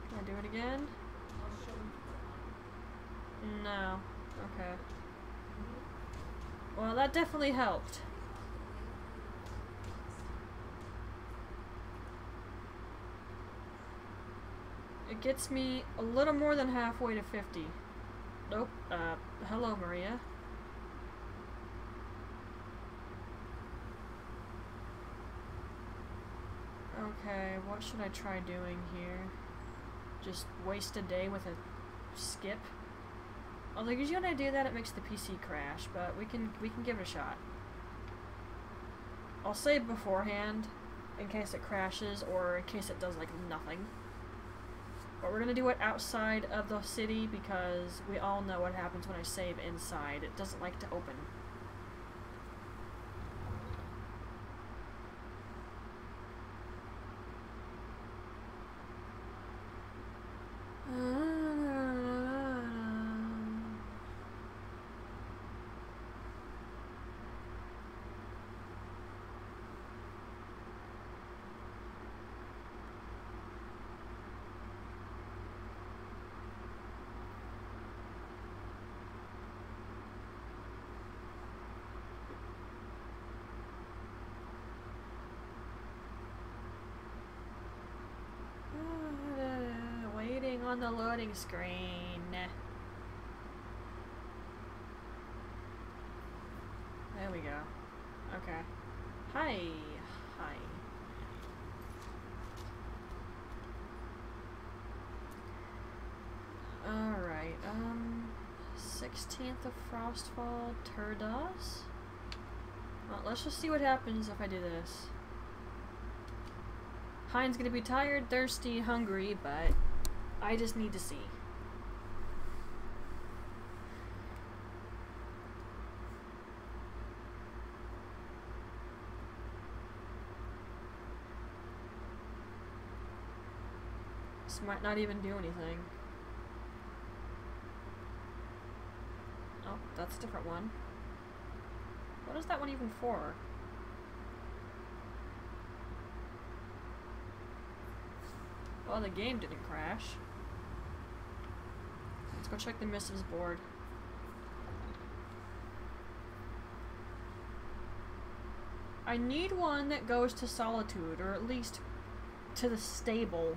Can I do it again? I'll show you. No. Okay. Well, that definitely helped. It gets me a little more than halfway to 50. Nope. Hello, Maria. Okay, what should I try doing here? Just waste a day with a skip? Although usually when I do that, it makes the PC crash, but we can give it a shot. I'll save beforehand in case it crashes or in case it does like nothing. But we're gonna do it outside of the city because we all know what happens when I save inside. It doesn't like to open. on the loading screen. There we go. Okay. Hi. Hi. Alright, 16th of Frostfall, Turdos? Well, let's just see what happens if I do this. Hind's gonna be tired, thirsty, hungry, but I just need to see. This might not even do anything. Oh, that's a different one. What is that one even for? Well, the game didn't crash. Let's go check the missives board. I need one that goes to Solitude, or at least to the stable.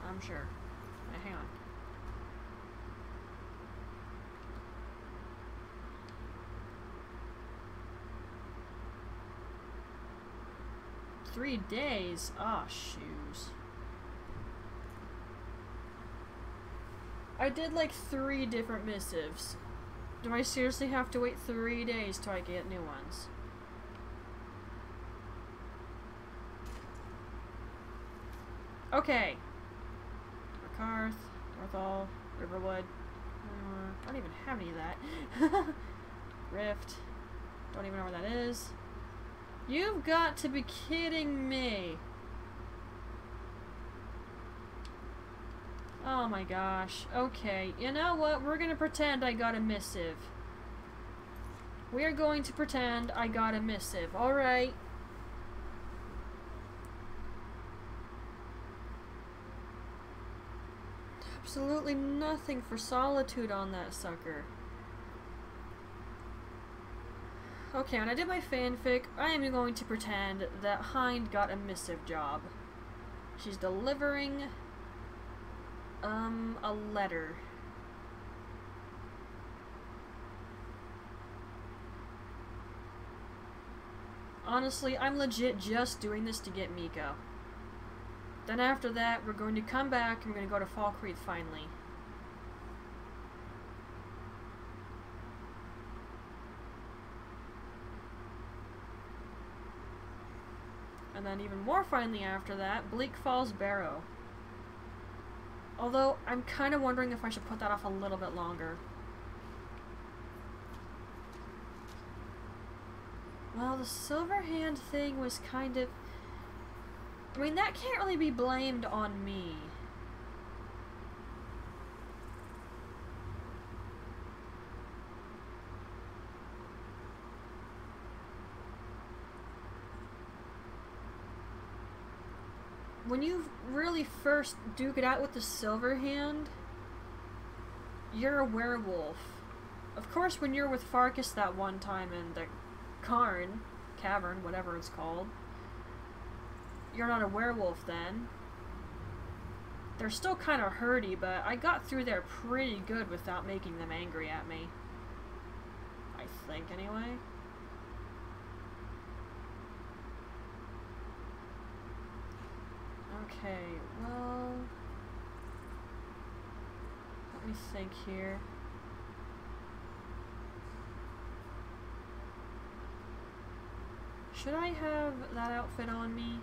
I'm sure. Hang on. $3 days? Ah, shoes. I did like 3 different missives. Do I seriously have to wait 3 days till I get new ones? Okay. Karth, Northall, Riverwood. I don't even have any of that. Rift. Don't even know where that is. You've got to be kidding me. Oh my gosh. Okay, you know what? We're gonna pretend I got a missive. We're going to pretend I got a missive. Alright. Absolutely nothing for Solitude on that sucker. Okay, when I did my fanfic, I am going to pretend that Hind got a missive job. She's delivering, a letter. Honestly, I'm legit just doing this to get Meeko. Then after that, we're going to come back and we're going to go to Fall Creek finally. And then even more finally after that, Bleak Falls Barrow. Although, I'm kind of wondering if I should put that off a little bit longer. Well, the Silverhand thing was kind of... I mean, that can't really be blamed on me. When you really first duke it out with the Silverhand, you're a werewolf. Of course, when you're with Farkas that one time in the Cavern, whatever it's called, you're not a werewolf then. They're still kind of hurty, but I got through there pretty good without making them angry at me. I think, anyway. Okay, well... let me think here. Should I have that outfit on me?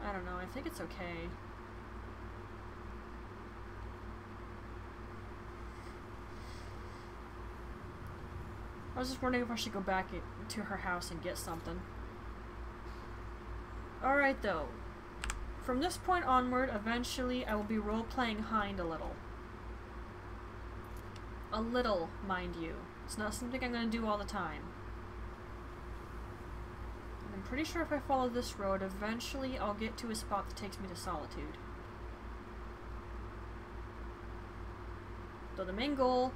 I don't know, I think it's okay. I was just wondering if I should go back to her house and get something. Alright though. From this point onward, eventually I will be role-playing Hind a little. A little, mind you. It's not something I'm going to do all the time. I'm pretty sure if I follow this road, eventually I'll get to a spot that takes me to Solitude. So the main goal,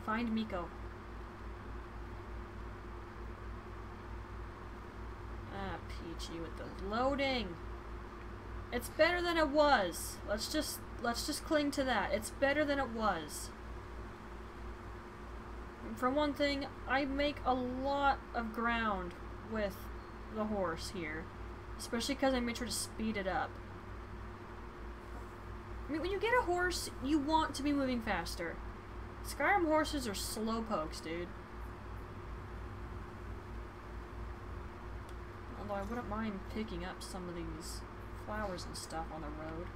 find Meeko. Ah, Peachy with the loading. It's better than it was. Let's just cling to that. It's better than it was. For one thing, I make a lot of ground with the horse here. Especially because I made sure to speed it up. I mean, when you get a horse, you want to be moving faster. Skyrim horses are slow pokes, dude. Although I wouldn't mind picking up some of these flowers and stuff on the road.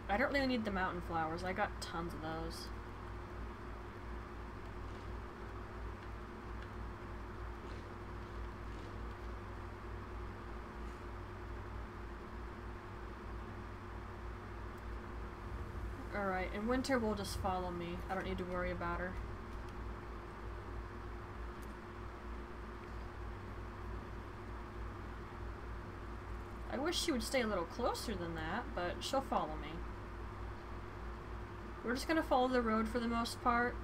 I don't really need the mountain flowers. I got tons of those. Alright, and Winter will just follow me. I don't need to worry about her. I wish she would stay a little closer than that, but she'll follow me. We're just gonna follow the road for the most part.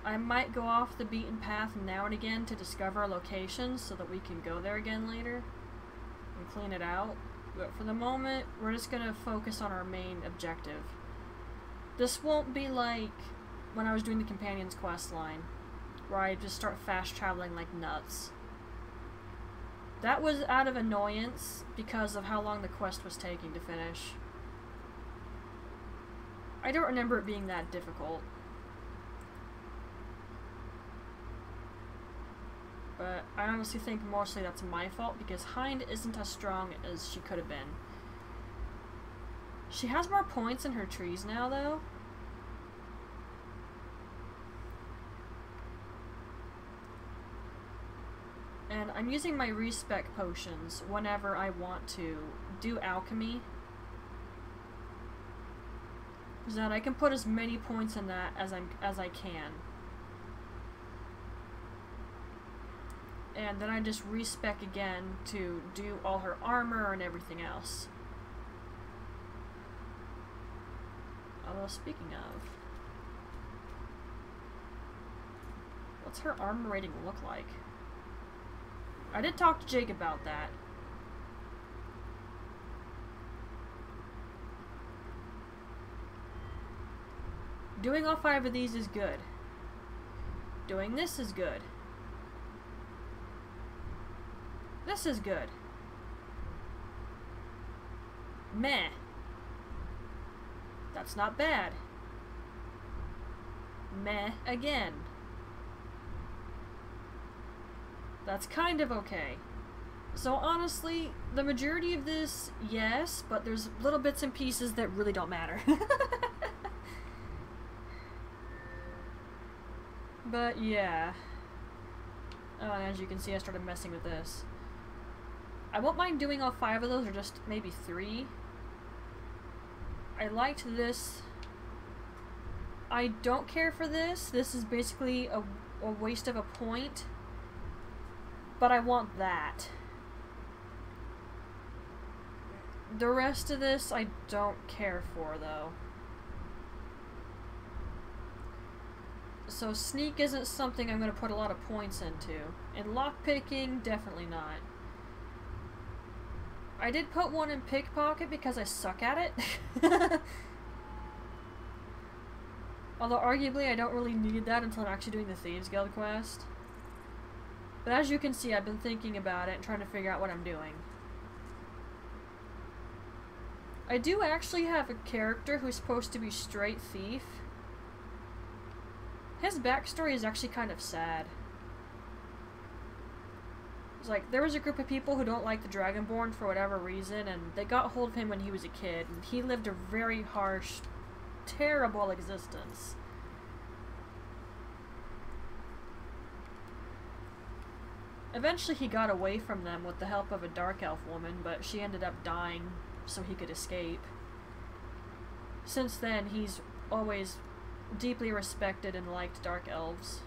I might go off the beaten path now and again to discover locations so that we can go there again later and clean it out. But for the moment, we're just gonna focus on our main objective. This won't be like when I was doing the Companion's quest line, where I just start fast traveling like nuts. That was out of annoyance because of how long the quest was taking to finish. I don't remember it being that difficult. But I honestly think mostly that's my fault because Hind isn't as strong as she could have been. She has more points in her trees now, though. And I'm using my respec potions whenever I want to do alchemy. So that I can put as many points in that as I can. And then I just respec again to do all her armor and everything else. Although, speaking of, what's her armor rating look like? I did talk to Jake about that. Doing all 5 of these is good. Doing this is good. This is good. Meh. That's not bad. Meh again. That's kind of okay. So honestly, the majority of this, yes, but there's little bits and pieces that really don't matter. But yeah. Oh, and as you can see, I started messing with this. I won't mind doing all 5 of those, or just maybe 3. I liked this. I don't care for this. This is basically a waste of a point. But I want that. The rest of this, I don't care for, though. So sneak isn't something I'm going to put a lot of points into. And lockpicking, definitely not. I did put one in pickpocket because I suck at it. Although arguably I don't really need that until I'm actually doing the Thieves Guild quest. But as you can see, I've been thinking about it and trying to figure out what I'm doing. I do actually have a character who's supposed to be straight thief. His backstory is actually kind of sad. It's like, there was a group of people who don't like the Dragonborn for whatever reason, and they got hold of him when he was a kid, and he lived a very harsh, terrible existence. Eventually he got away from them with the help of a dark elf woman, but she ended up dying so he could escape. Since then, he's always deeply respected and liked dark elves.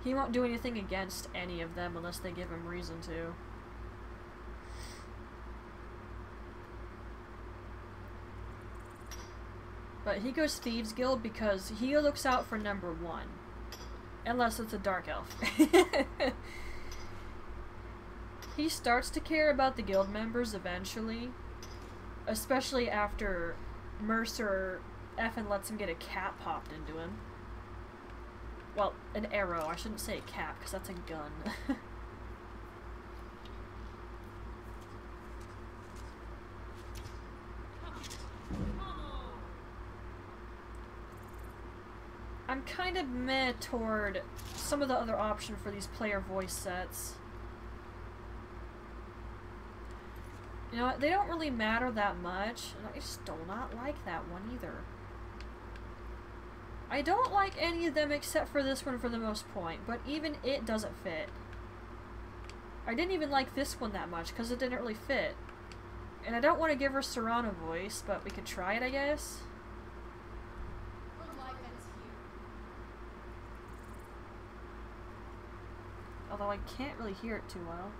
He won't do anything against any of them unless they give him reason to. But he goes Thieves Guild because he looks out for number one. Unless it's a dark elf. He starts to care about the guild members eventually. Especially after Mercer effing lets him get a cap popped into him. Well, an arrow. I shouldn't say a cap, because that's a gun. I'm kind of meh toward some of the other options for these player voice sets. You know what, they don't really matter that much, and I just do not like that one either. I don't like any of them except for this one for the most point, but even it doesn't fit. I didn't even like this one that much, because it didn't really fit. And I don't want to give her Serrano voice, but we could try it, I guess. Although I can't really hear it too well.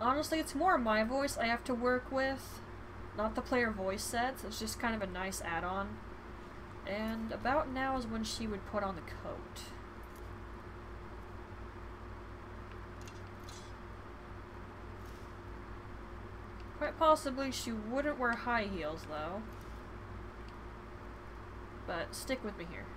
Honestly, it's more my voice I have to work with, not the player voice sets. It's just kind of a nice add-on. And about now is when she would put on the coat. Quite possibly she wouldn't wear high heels, though. But stick with me here.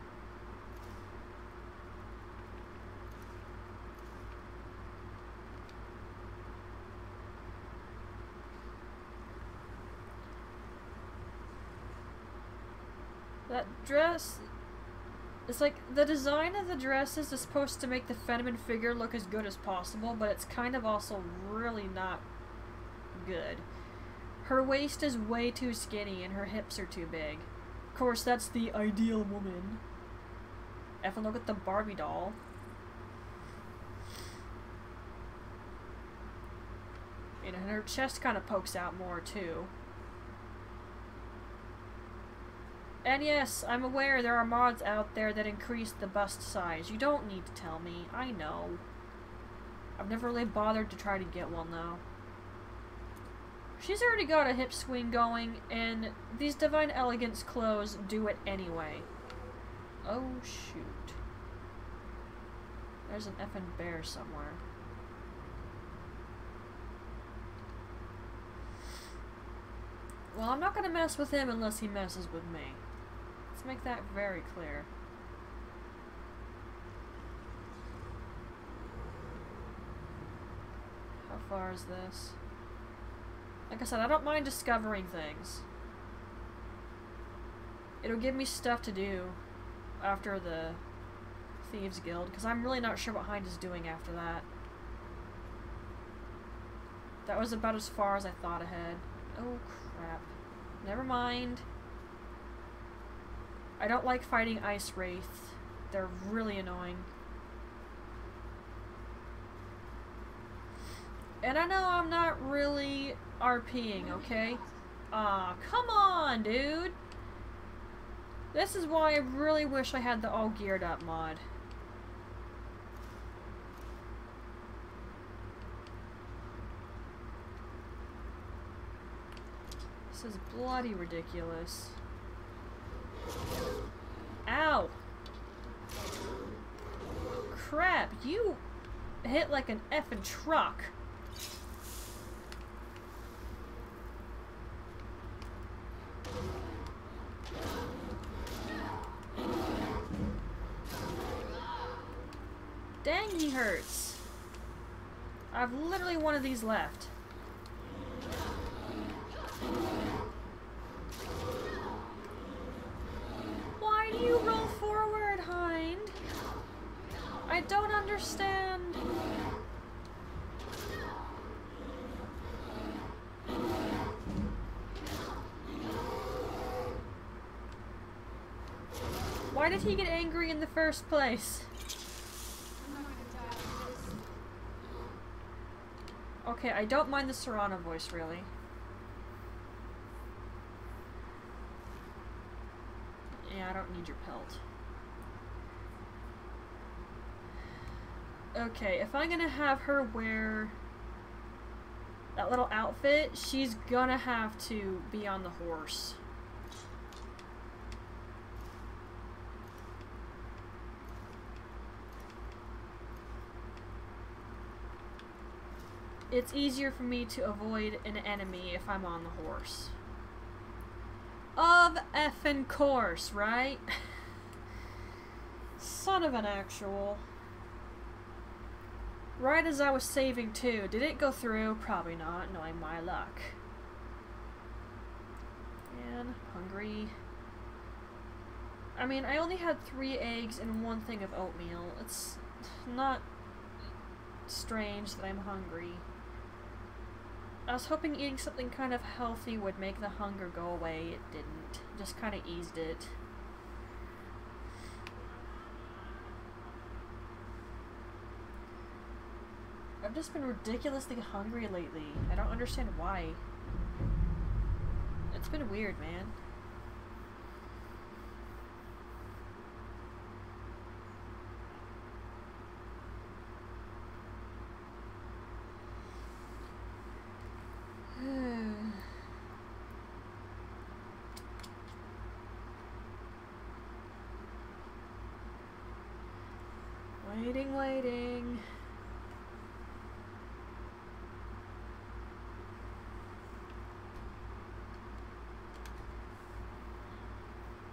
That dress... It's like, the design of the dresses is supposed to make the feminine figure look as good as possible, but it's kind of also really not good. Her waist is way too skinny and her hips are too big. Of course, that's the ideal woman. If I look at the Barbie doll. And her chest kind of pokes out more, too. And yes, I'm aware there are mods out there that increase the bust size. You don't need to tell me. I know. I've never really bothered to try to get one, though. She's already got a hip swing going, and these Divine Elegance clothes do it anyway. Oh, shoot. There's an effing bear somewhere. Well, I'm not gonna mess with him unless he messes with me. Let's make that very clear. How far is this? Like I said, I don't mind discovering things. It'll give me stuff to do after the Thieves Guild, because I'm really not sure what Hind is doing after that. That was about as far as I thought ahead. Oh crap. Never mind. I don't like fighting Ice Wraith. They're really annoying. And I know I'm not really RPing, okay? Aw, come on, dude! This is why I really wish I had the all geared up mod. This is bloody ridiculous. Ow! Crap, you hit like an effing truck. Dang, he hurts. I've literally one of these left. don't understand. Why did he get angry in the first place? Okay, I don't mind the Serrano voice, really. Yeah, I don't need your pelt. Okay, if I'm gonna have her wear that little outfit, she's gonna have to be on the horse. It's easier for me to avoid an enemy if I'm on the horse. Of effing course, right? Son of an actual. Right as I was saving too. Did it go through? Probably not, knowing my luck. Man, hungry. I mean, I only had 3 eggs and 1 thing of oatmeal. It's not strange that I'm hungry. I was hoping eating something kind of healthy would make the hunger go away. It didn't. Just kind of eased it. I've just been ridiculously hungry lately. I don't understand why. It's been weird, man. Waiting.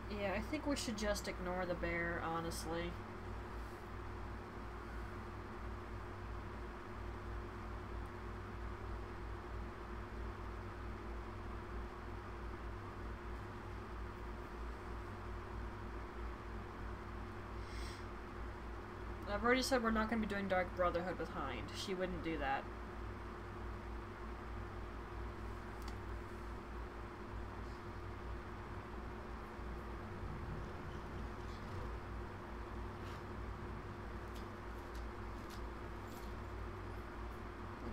Yeah, I think we should just ignore the bear, honestly. I've already said we're not going to be doing Dark Brotherhood with Hind. She wouldn't do that.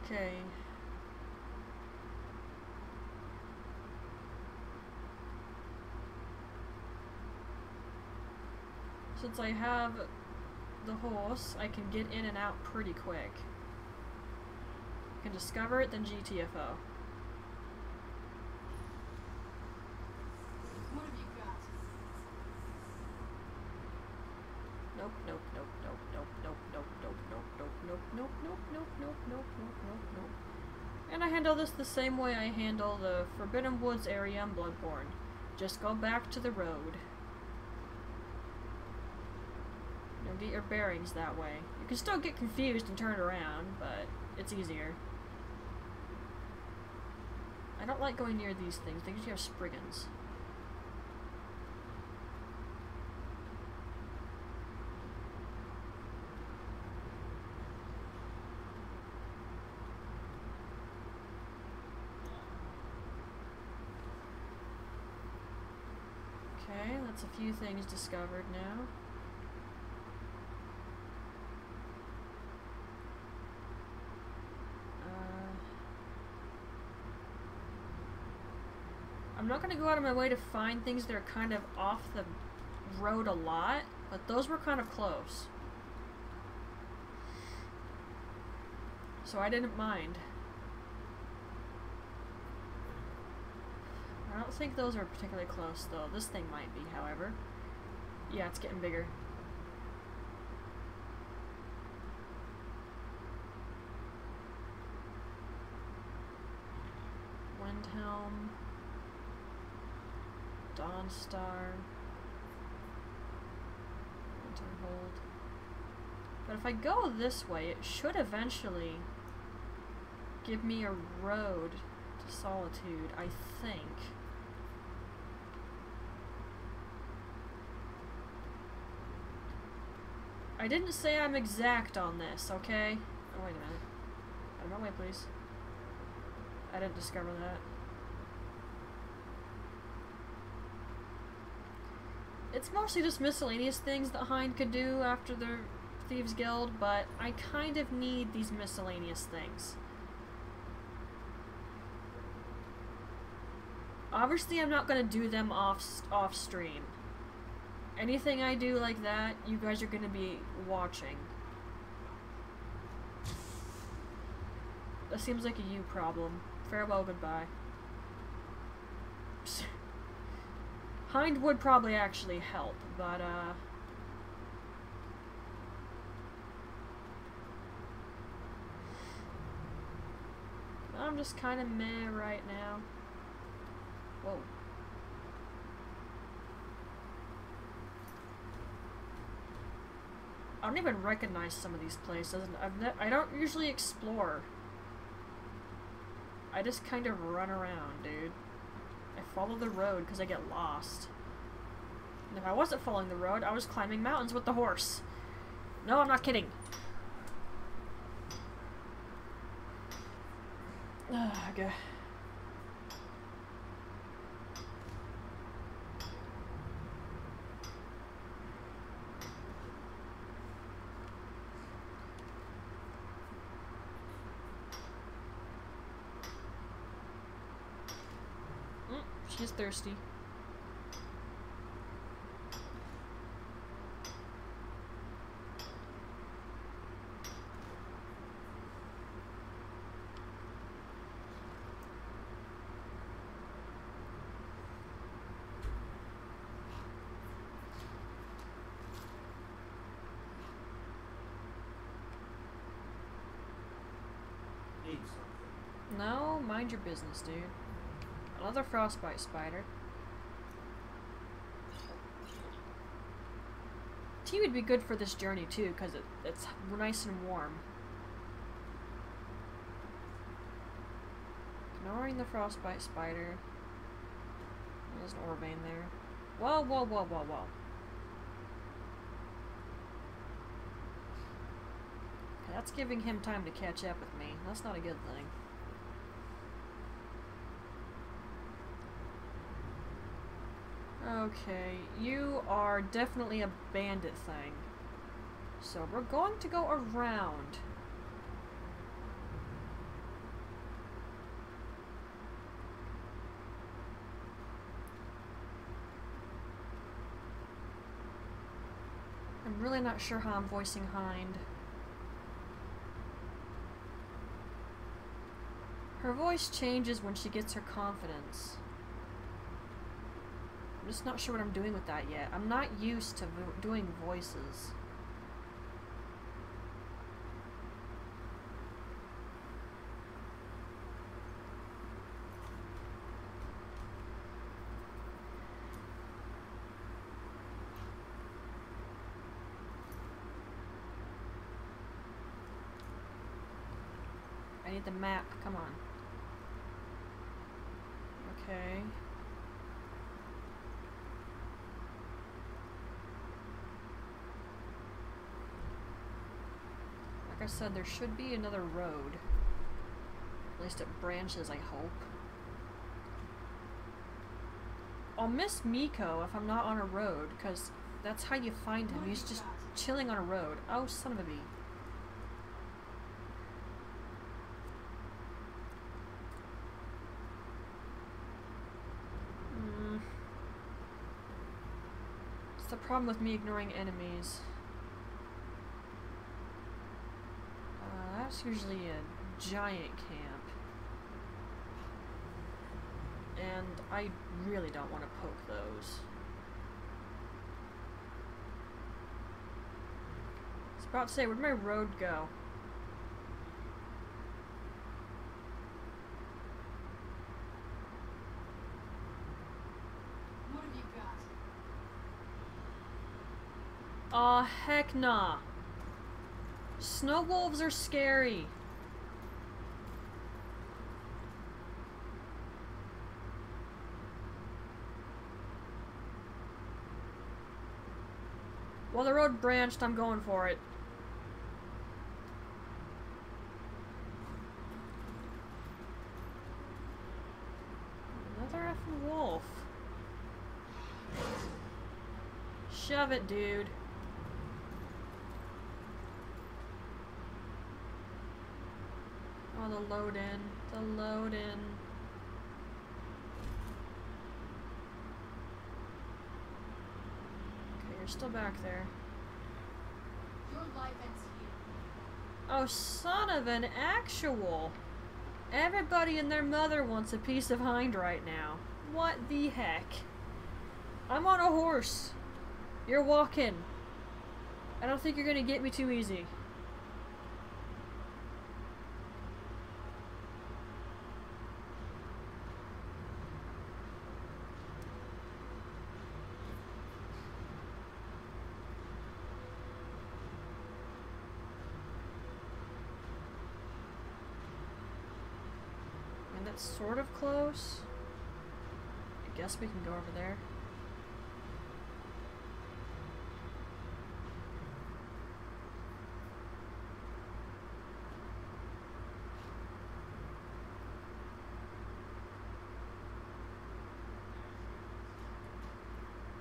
Okay. Since I have the horse, I can get in and out pretty quick. I can discover it, then GTFO. What have you got? Nope. And I handle this the same way I handle the Forbidden Woods area in Bloodborne. Just go back to the road. You know, get your bearings that way. You can still get confused and turn around, but it's easier. I don't like going near these things. They usually have spriggans. Okay, that's a few things discovered now. I'm not going to go out of my way to find things that are kind of off the road a lot, but those were kind of close. So I didn't mind. I don't think those are particularly close, though. This thing might be, however. Yeah, it's getting bigger. Windhelm. Dawnstar. Winterhold. But if I go this way, it should eventually give me a road to Solitude, I think. I didn't say I'm exact on this, okay? Oh, wait a minute. Out of my way, please. I didn't discover that. It's mostly just miscellaneous things that Hind could do after the Thieves Guild, but I kind of need these miscellaneous things. Obviously, I'm not gonna do them off stream. Anything I do like that, you guys are gonna be watching. That seems like a you problem. Farewell, goodbye. Hind would probably actually help, but I'm just kind of meh right now. Whoa. I don't even recognize some of these places. I don't usually explore. I just kind of run around, dude. I follow the road because I get lost. And if I wasn't following the road, I was climbing mountains with the horse. No, I'm not kidding. Okay. She's thirsty. Need something. No, mind your business, dude. Another frostbite spider. Tea would be good for this journey too, because it's nice and warm. Ignoring the frostbite spider. There's an ore vein there. Whoa, whoa, whoa, whoa, whoa. Okay, that's giving him time to catch up with me. That's not a good thing. Okay, you are definitely a bandit thing. So we're going to go around. I'm really not sure how I'm voicing Hind. Her voice changes when she gets her confidence. I'm just not sure what I'm doing with that yet. I'm not used to doing voices. I need the map. Come on. Okay. Like I said, there should be another road. At least it branches, I hope. I'll miss Meeko if I'm not on a road, because that's how you find him. He's just chilling on a road. Oh, son of a bee. It's the problem with me ignoring enemies. That's usually a giant camp. And I really don't want to poke those. I was about to say, where'd my road go? What have you got? Aw, heck nah. Snow wolves are scary. Well, the road branched, I'm going for it. Another effing wolf. Shove it, dude. Oh, the load in. The load in. Okay, you're still back there. Your life ends here. Oh, son of an actual. Everybody and their mother wants a piece of Hind right now. What the heck? I'm on a horse. You're walking. I don't think you're gonna get me too easy. And that's sort of close. I guess we can go over there.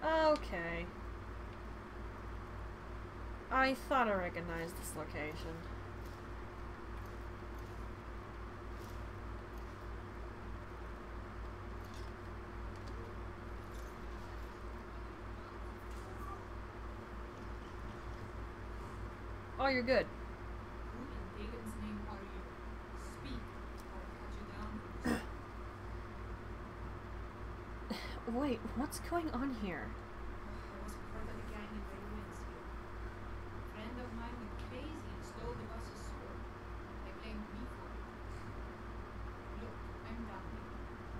Okay. I thought I recognized this location. Oh, you're good. Who in Pagan's name are you? Speak, or I'll cut you down. Wait, what's going on here? I was part of the gang in the ruins here. A friend of mine went crazy and stole the boss's sword. They blamed me for it. Look, I'm done here.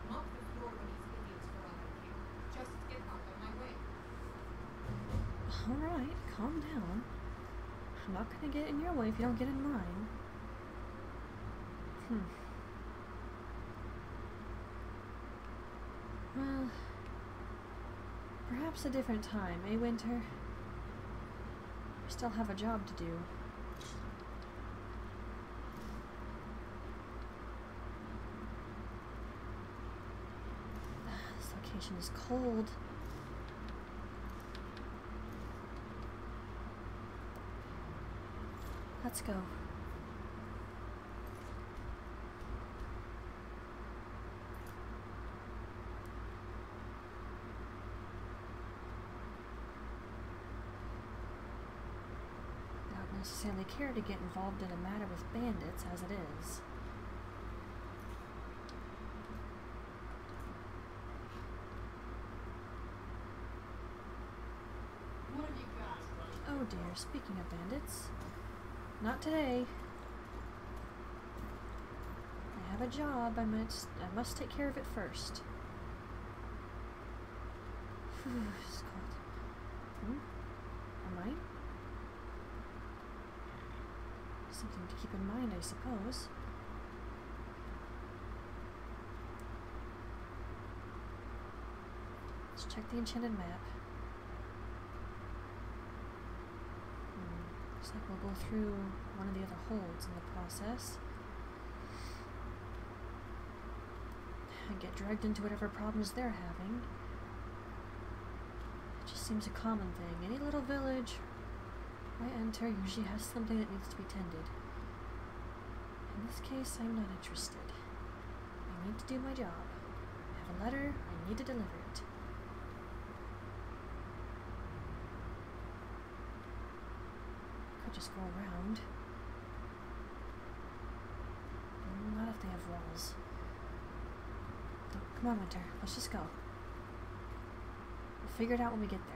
Mop the floor with these idiots for all I care. Just get out of my way. Alright, calm down. I'm not gonna get in your way if you don't get in mine. Well, perhaps a different time, eh, Winter? We still have a job to do. This location is cold. Let's go. I don't necessarily care to get involved in a matter with bandits as it is. What have you got? Oh dear, speaking of bandits. Not today. I have a job. I must take care of it first. Phew, it's cold. Am I? Something to keep in mind, I suppose. Let's check the enchanted map. Looks like we'll go through one of the other holds in the process. And get dragged into whatever problems they're having. It just seems a common thing. Any little village I enter usually has something that needs to be tended. In this case, I'm not interested. I need to do my job. I have a letter, I need to deliver it. Could just go around. Not if they have walls. Oh, come on, Winter. Let's just go. We'll figure it out when we get there.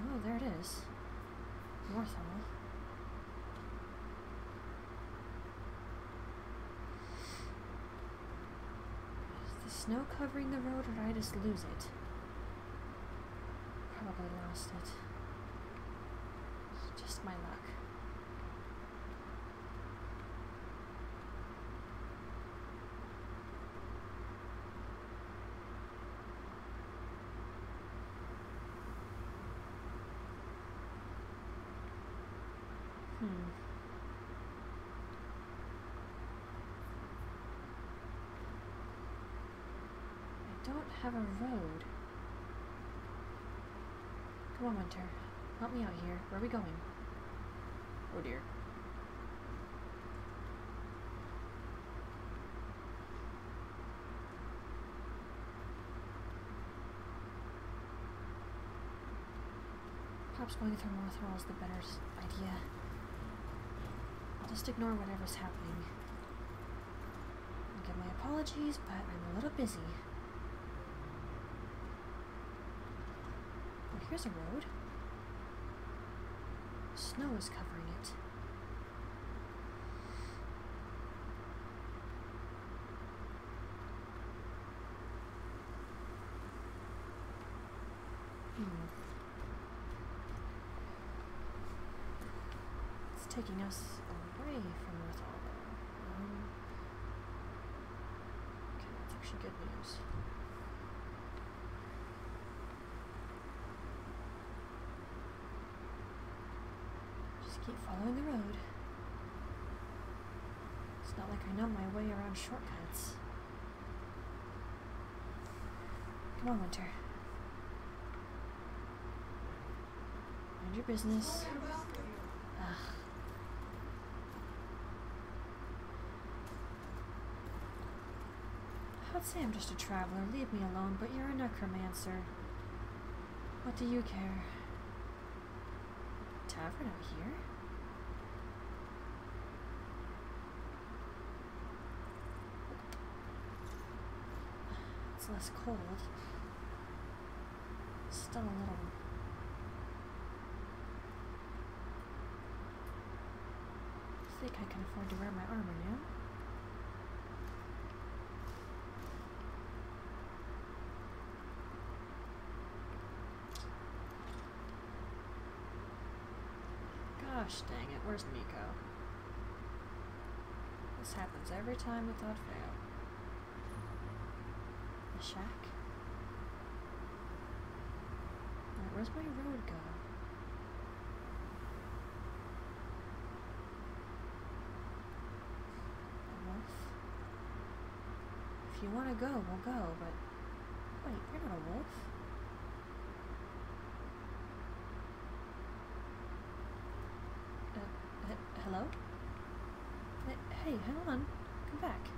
Oh, there it is. North Hall. Is the snow covering the road, or did I just lose it? Probably lost it. It's just my luck. I don't have a road. Come on, Winter. Help me out here. Where are we going? Oh dear. Perhaps going through Northwell is the better idea. I'll just ignore whatever's happening. I'll give my apologies, but I'm a little busy. Oh, here's a road. Snow is covering it. It's taking us away from Northwell. Okay, that's actually good news. Keep following the road. It's not like I know my way around shortcuts. Come on, Winter. Mind your business. Ugh. I'd say I'm just a traveler. Leave me alone, but you're a necromancer. What do you care? Tavern out here? It's less cold. Still a little. I think I can afford to wear my armor now. Gosh dang it, where's Meeko? This happens every time without fail. The shack? Wait, where's my road go? A wolf? If you want to go, we'll go, but... Wait, you're not a wolf? Hello? Hey, hold on. Come back.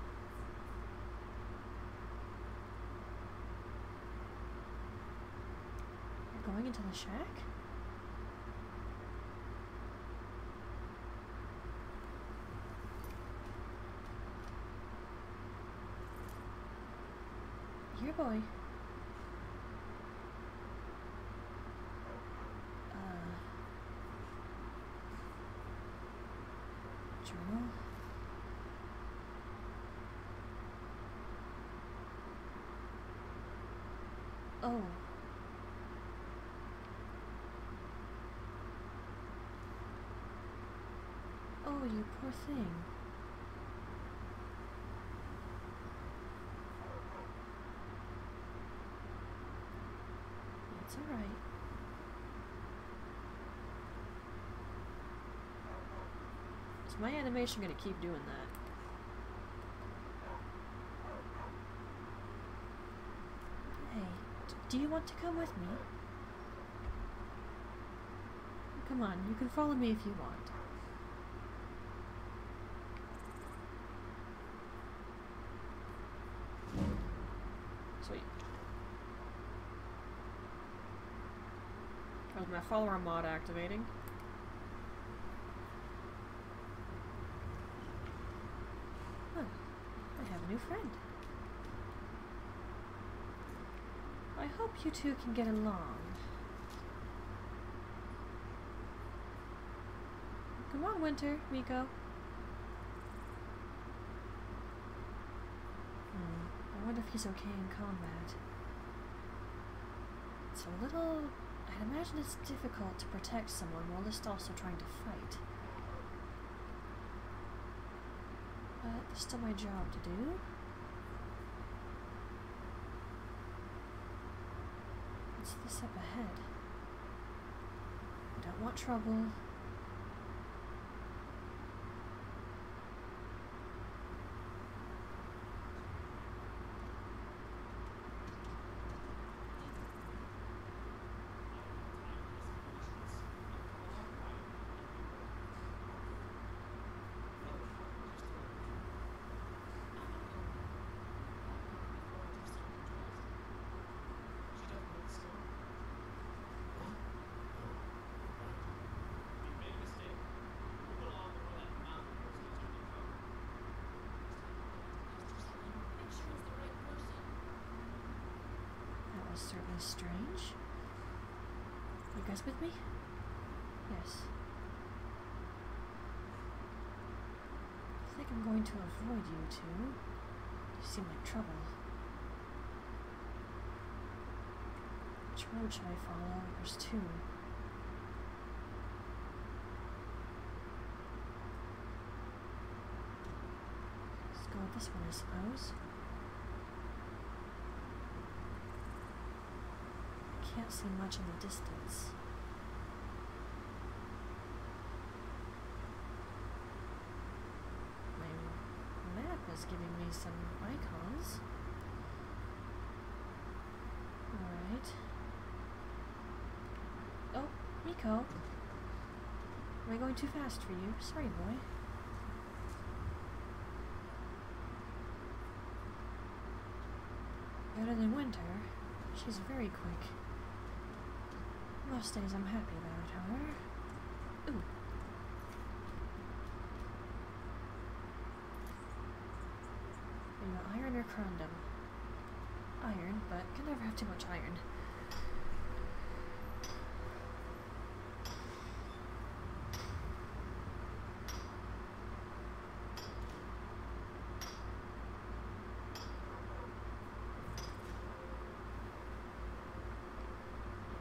You're going into the shack? Here, boy. Journal. Oh. Oh, you poor thing. It's all right. Is my animation gonna keep doing that? Hey, do you want to come with me? Come on, you can follow me if you want. Sweet. Oh, my follower mod activating. Oh, I have a new friend. I hope you two can get along. Come on, Winter, Meeko. I wonder if he's okay in combat. It's a little... I'd imagine it's difficult to protect someone while just also trying to fight. But there's still my job to do. What's this up ahead? I don't want trouble. certainly strange. You guys with me? Yes. I think I'm going to avoid you two. You seem like trouble. Which road should I follow? There's two. Let's go with this one, I suppose. Can't see much in the distance. My map is giving me some icons. Alright. Oh, Meeko. Am I going too fast for you? Sorry, boy. Better than Winter. She's very quick. Most days I'm happy about it, however. Ooh. Are you iron or corundum? Iron, but can never have too much iron.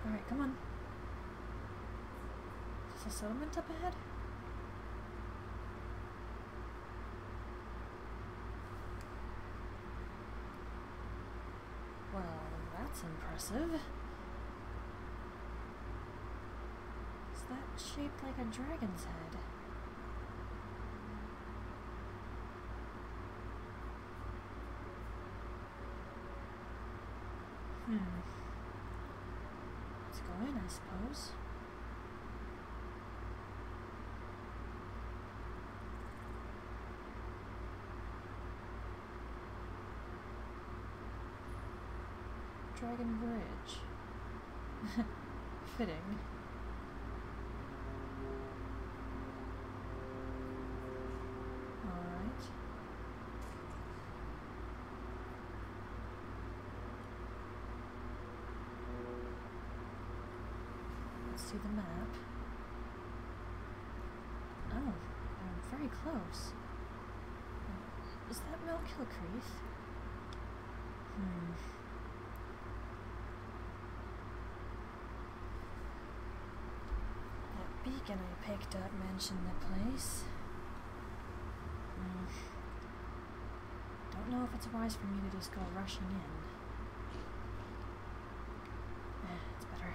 Alright, come on. Is a settlement up ahead? Well, that's impressive. Is that shaped like a dragon's head? Let's go in, I suppose. Dragon Bridge. Fitting. Alright. Let's see the map. Oh, I'm very close. Is that Mount Kilcreath? That beacon I picked up mentioned the place. Don't know if it's wise for me to just go rushing in. It's better.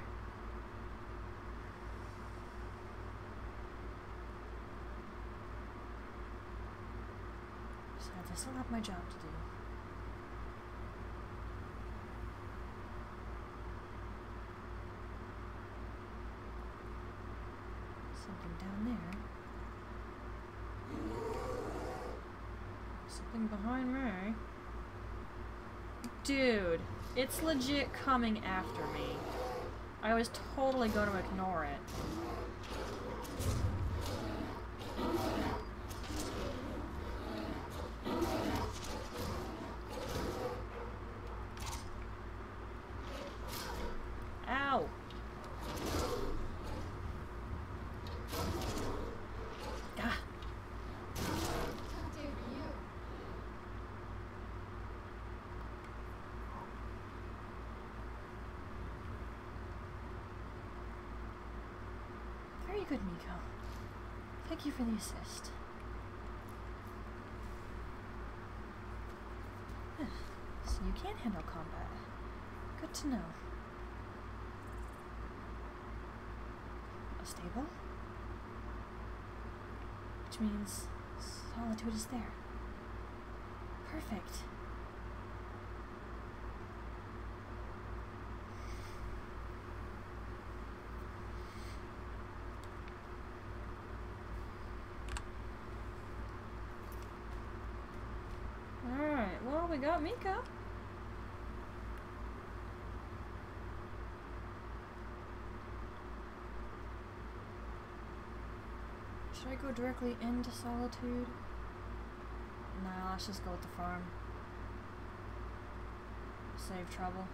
Besides, I still have my job to do. Something down there. Something behind me. Dude, it's legit coming after me. I was totally going to ignore it. Ow! Ah. How dare you? Very good, Meeko. Thank you for the assist. So you can handle combat. Good to know. A stable? Which means Solitude is there. Perfect. Alright, well, we got Meeko. Should I go directly into Solitude? Nah, let's just go with the farm. Save trouble.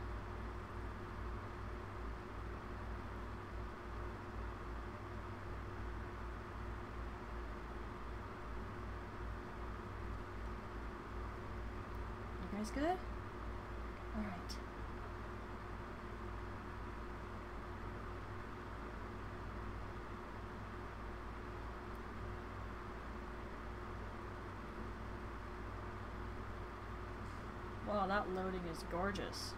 guys good? Alright. Wow, that loading is gorgeous.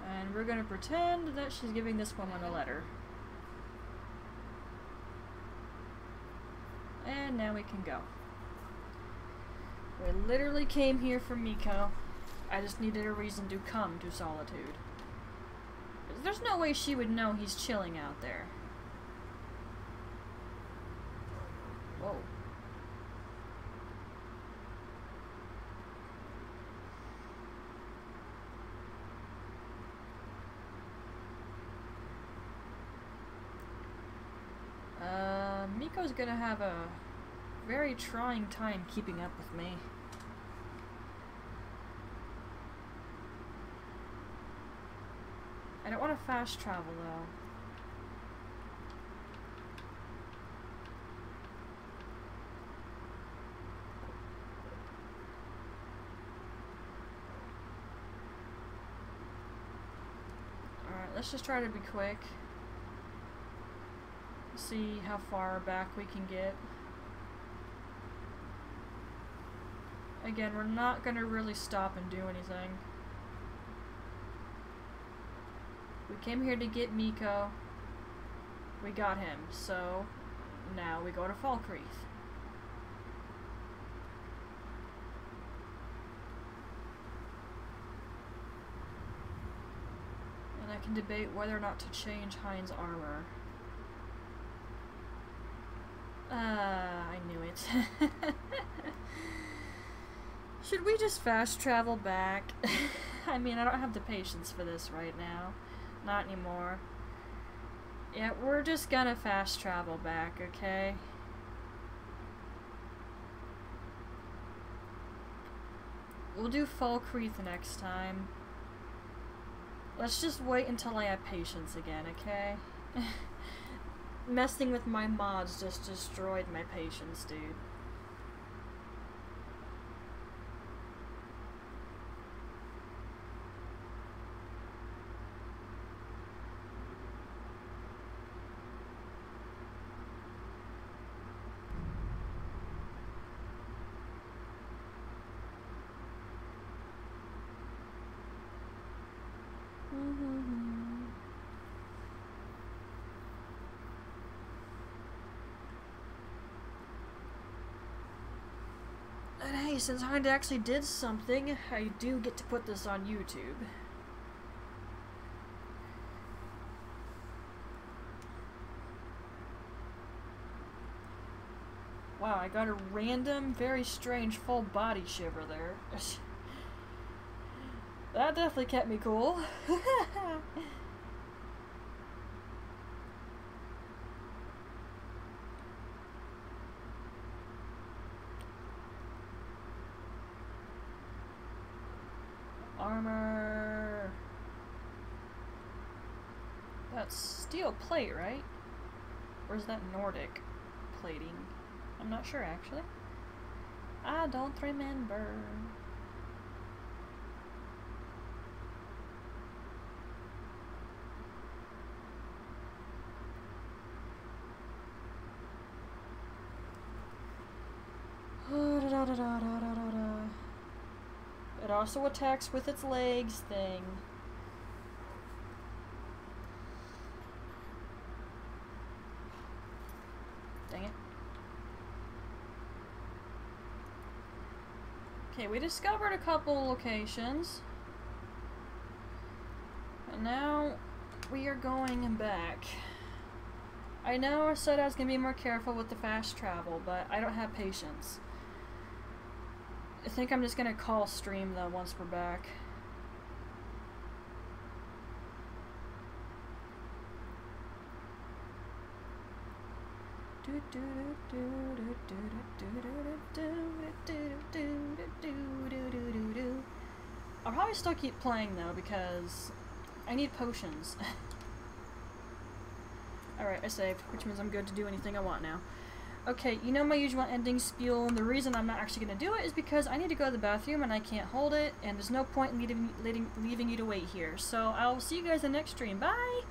And we're gonna pretend that she's giving this woman a letter. And now we can go. We literally came here for Meeko. I just needed a reason to come to Solitude. There's no way she would know he's chilling out there. Whoa. Meeko's gonna have a very trying time keeping up with me. I don't want to fast travel though. Alright, let's just try to be quick. See how far back we can get. Again, we're not gonna really stop and do anything. We came here to get Meeko. We got him, so now we go to Falkreath. And I can debate whether or not to change Hind's armor. I knew it. Should we just fast travel back? I mean, I don't have the patience for this right now. Not anymore. Yeah, we're just gonna fast travel back, okay? We'll do Falkreath next time. Let's just wait until I have patience again, okay? Messing with my mods just destroyed my patience, dude. And hey, since Hind actually did something, I do get to put this on YouTube. Wow, I got a random, very strange full body shiver there. That definitely kept me cool. Armor. That's steel plate, right? Or is that Nordic plating? I'm not sure, actually. I don't remember. It also attacks with its legs thing. Dang it. Okay, we discovered a couple locations. And now we are going back. I know I said I was going to be more careful with the fast travel, but I don't have patience. I think I'm just gonna call stream though once we're back. I'll probably still keep playing though because I need potions. Alright, I saved, which means I'm good to do anything I want now. Okay, you know my usual ending spiel, and the reason I'm not actually going to do it is because I need to go to the bathroom and I can't hold it, and there's no point in leaving you to wait here. So I'll see you guys in the next stream. Bye!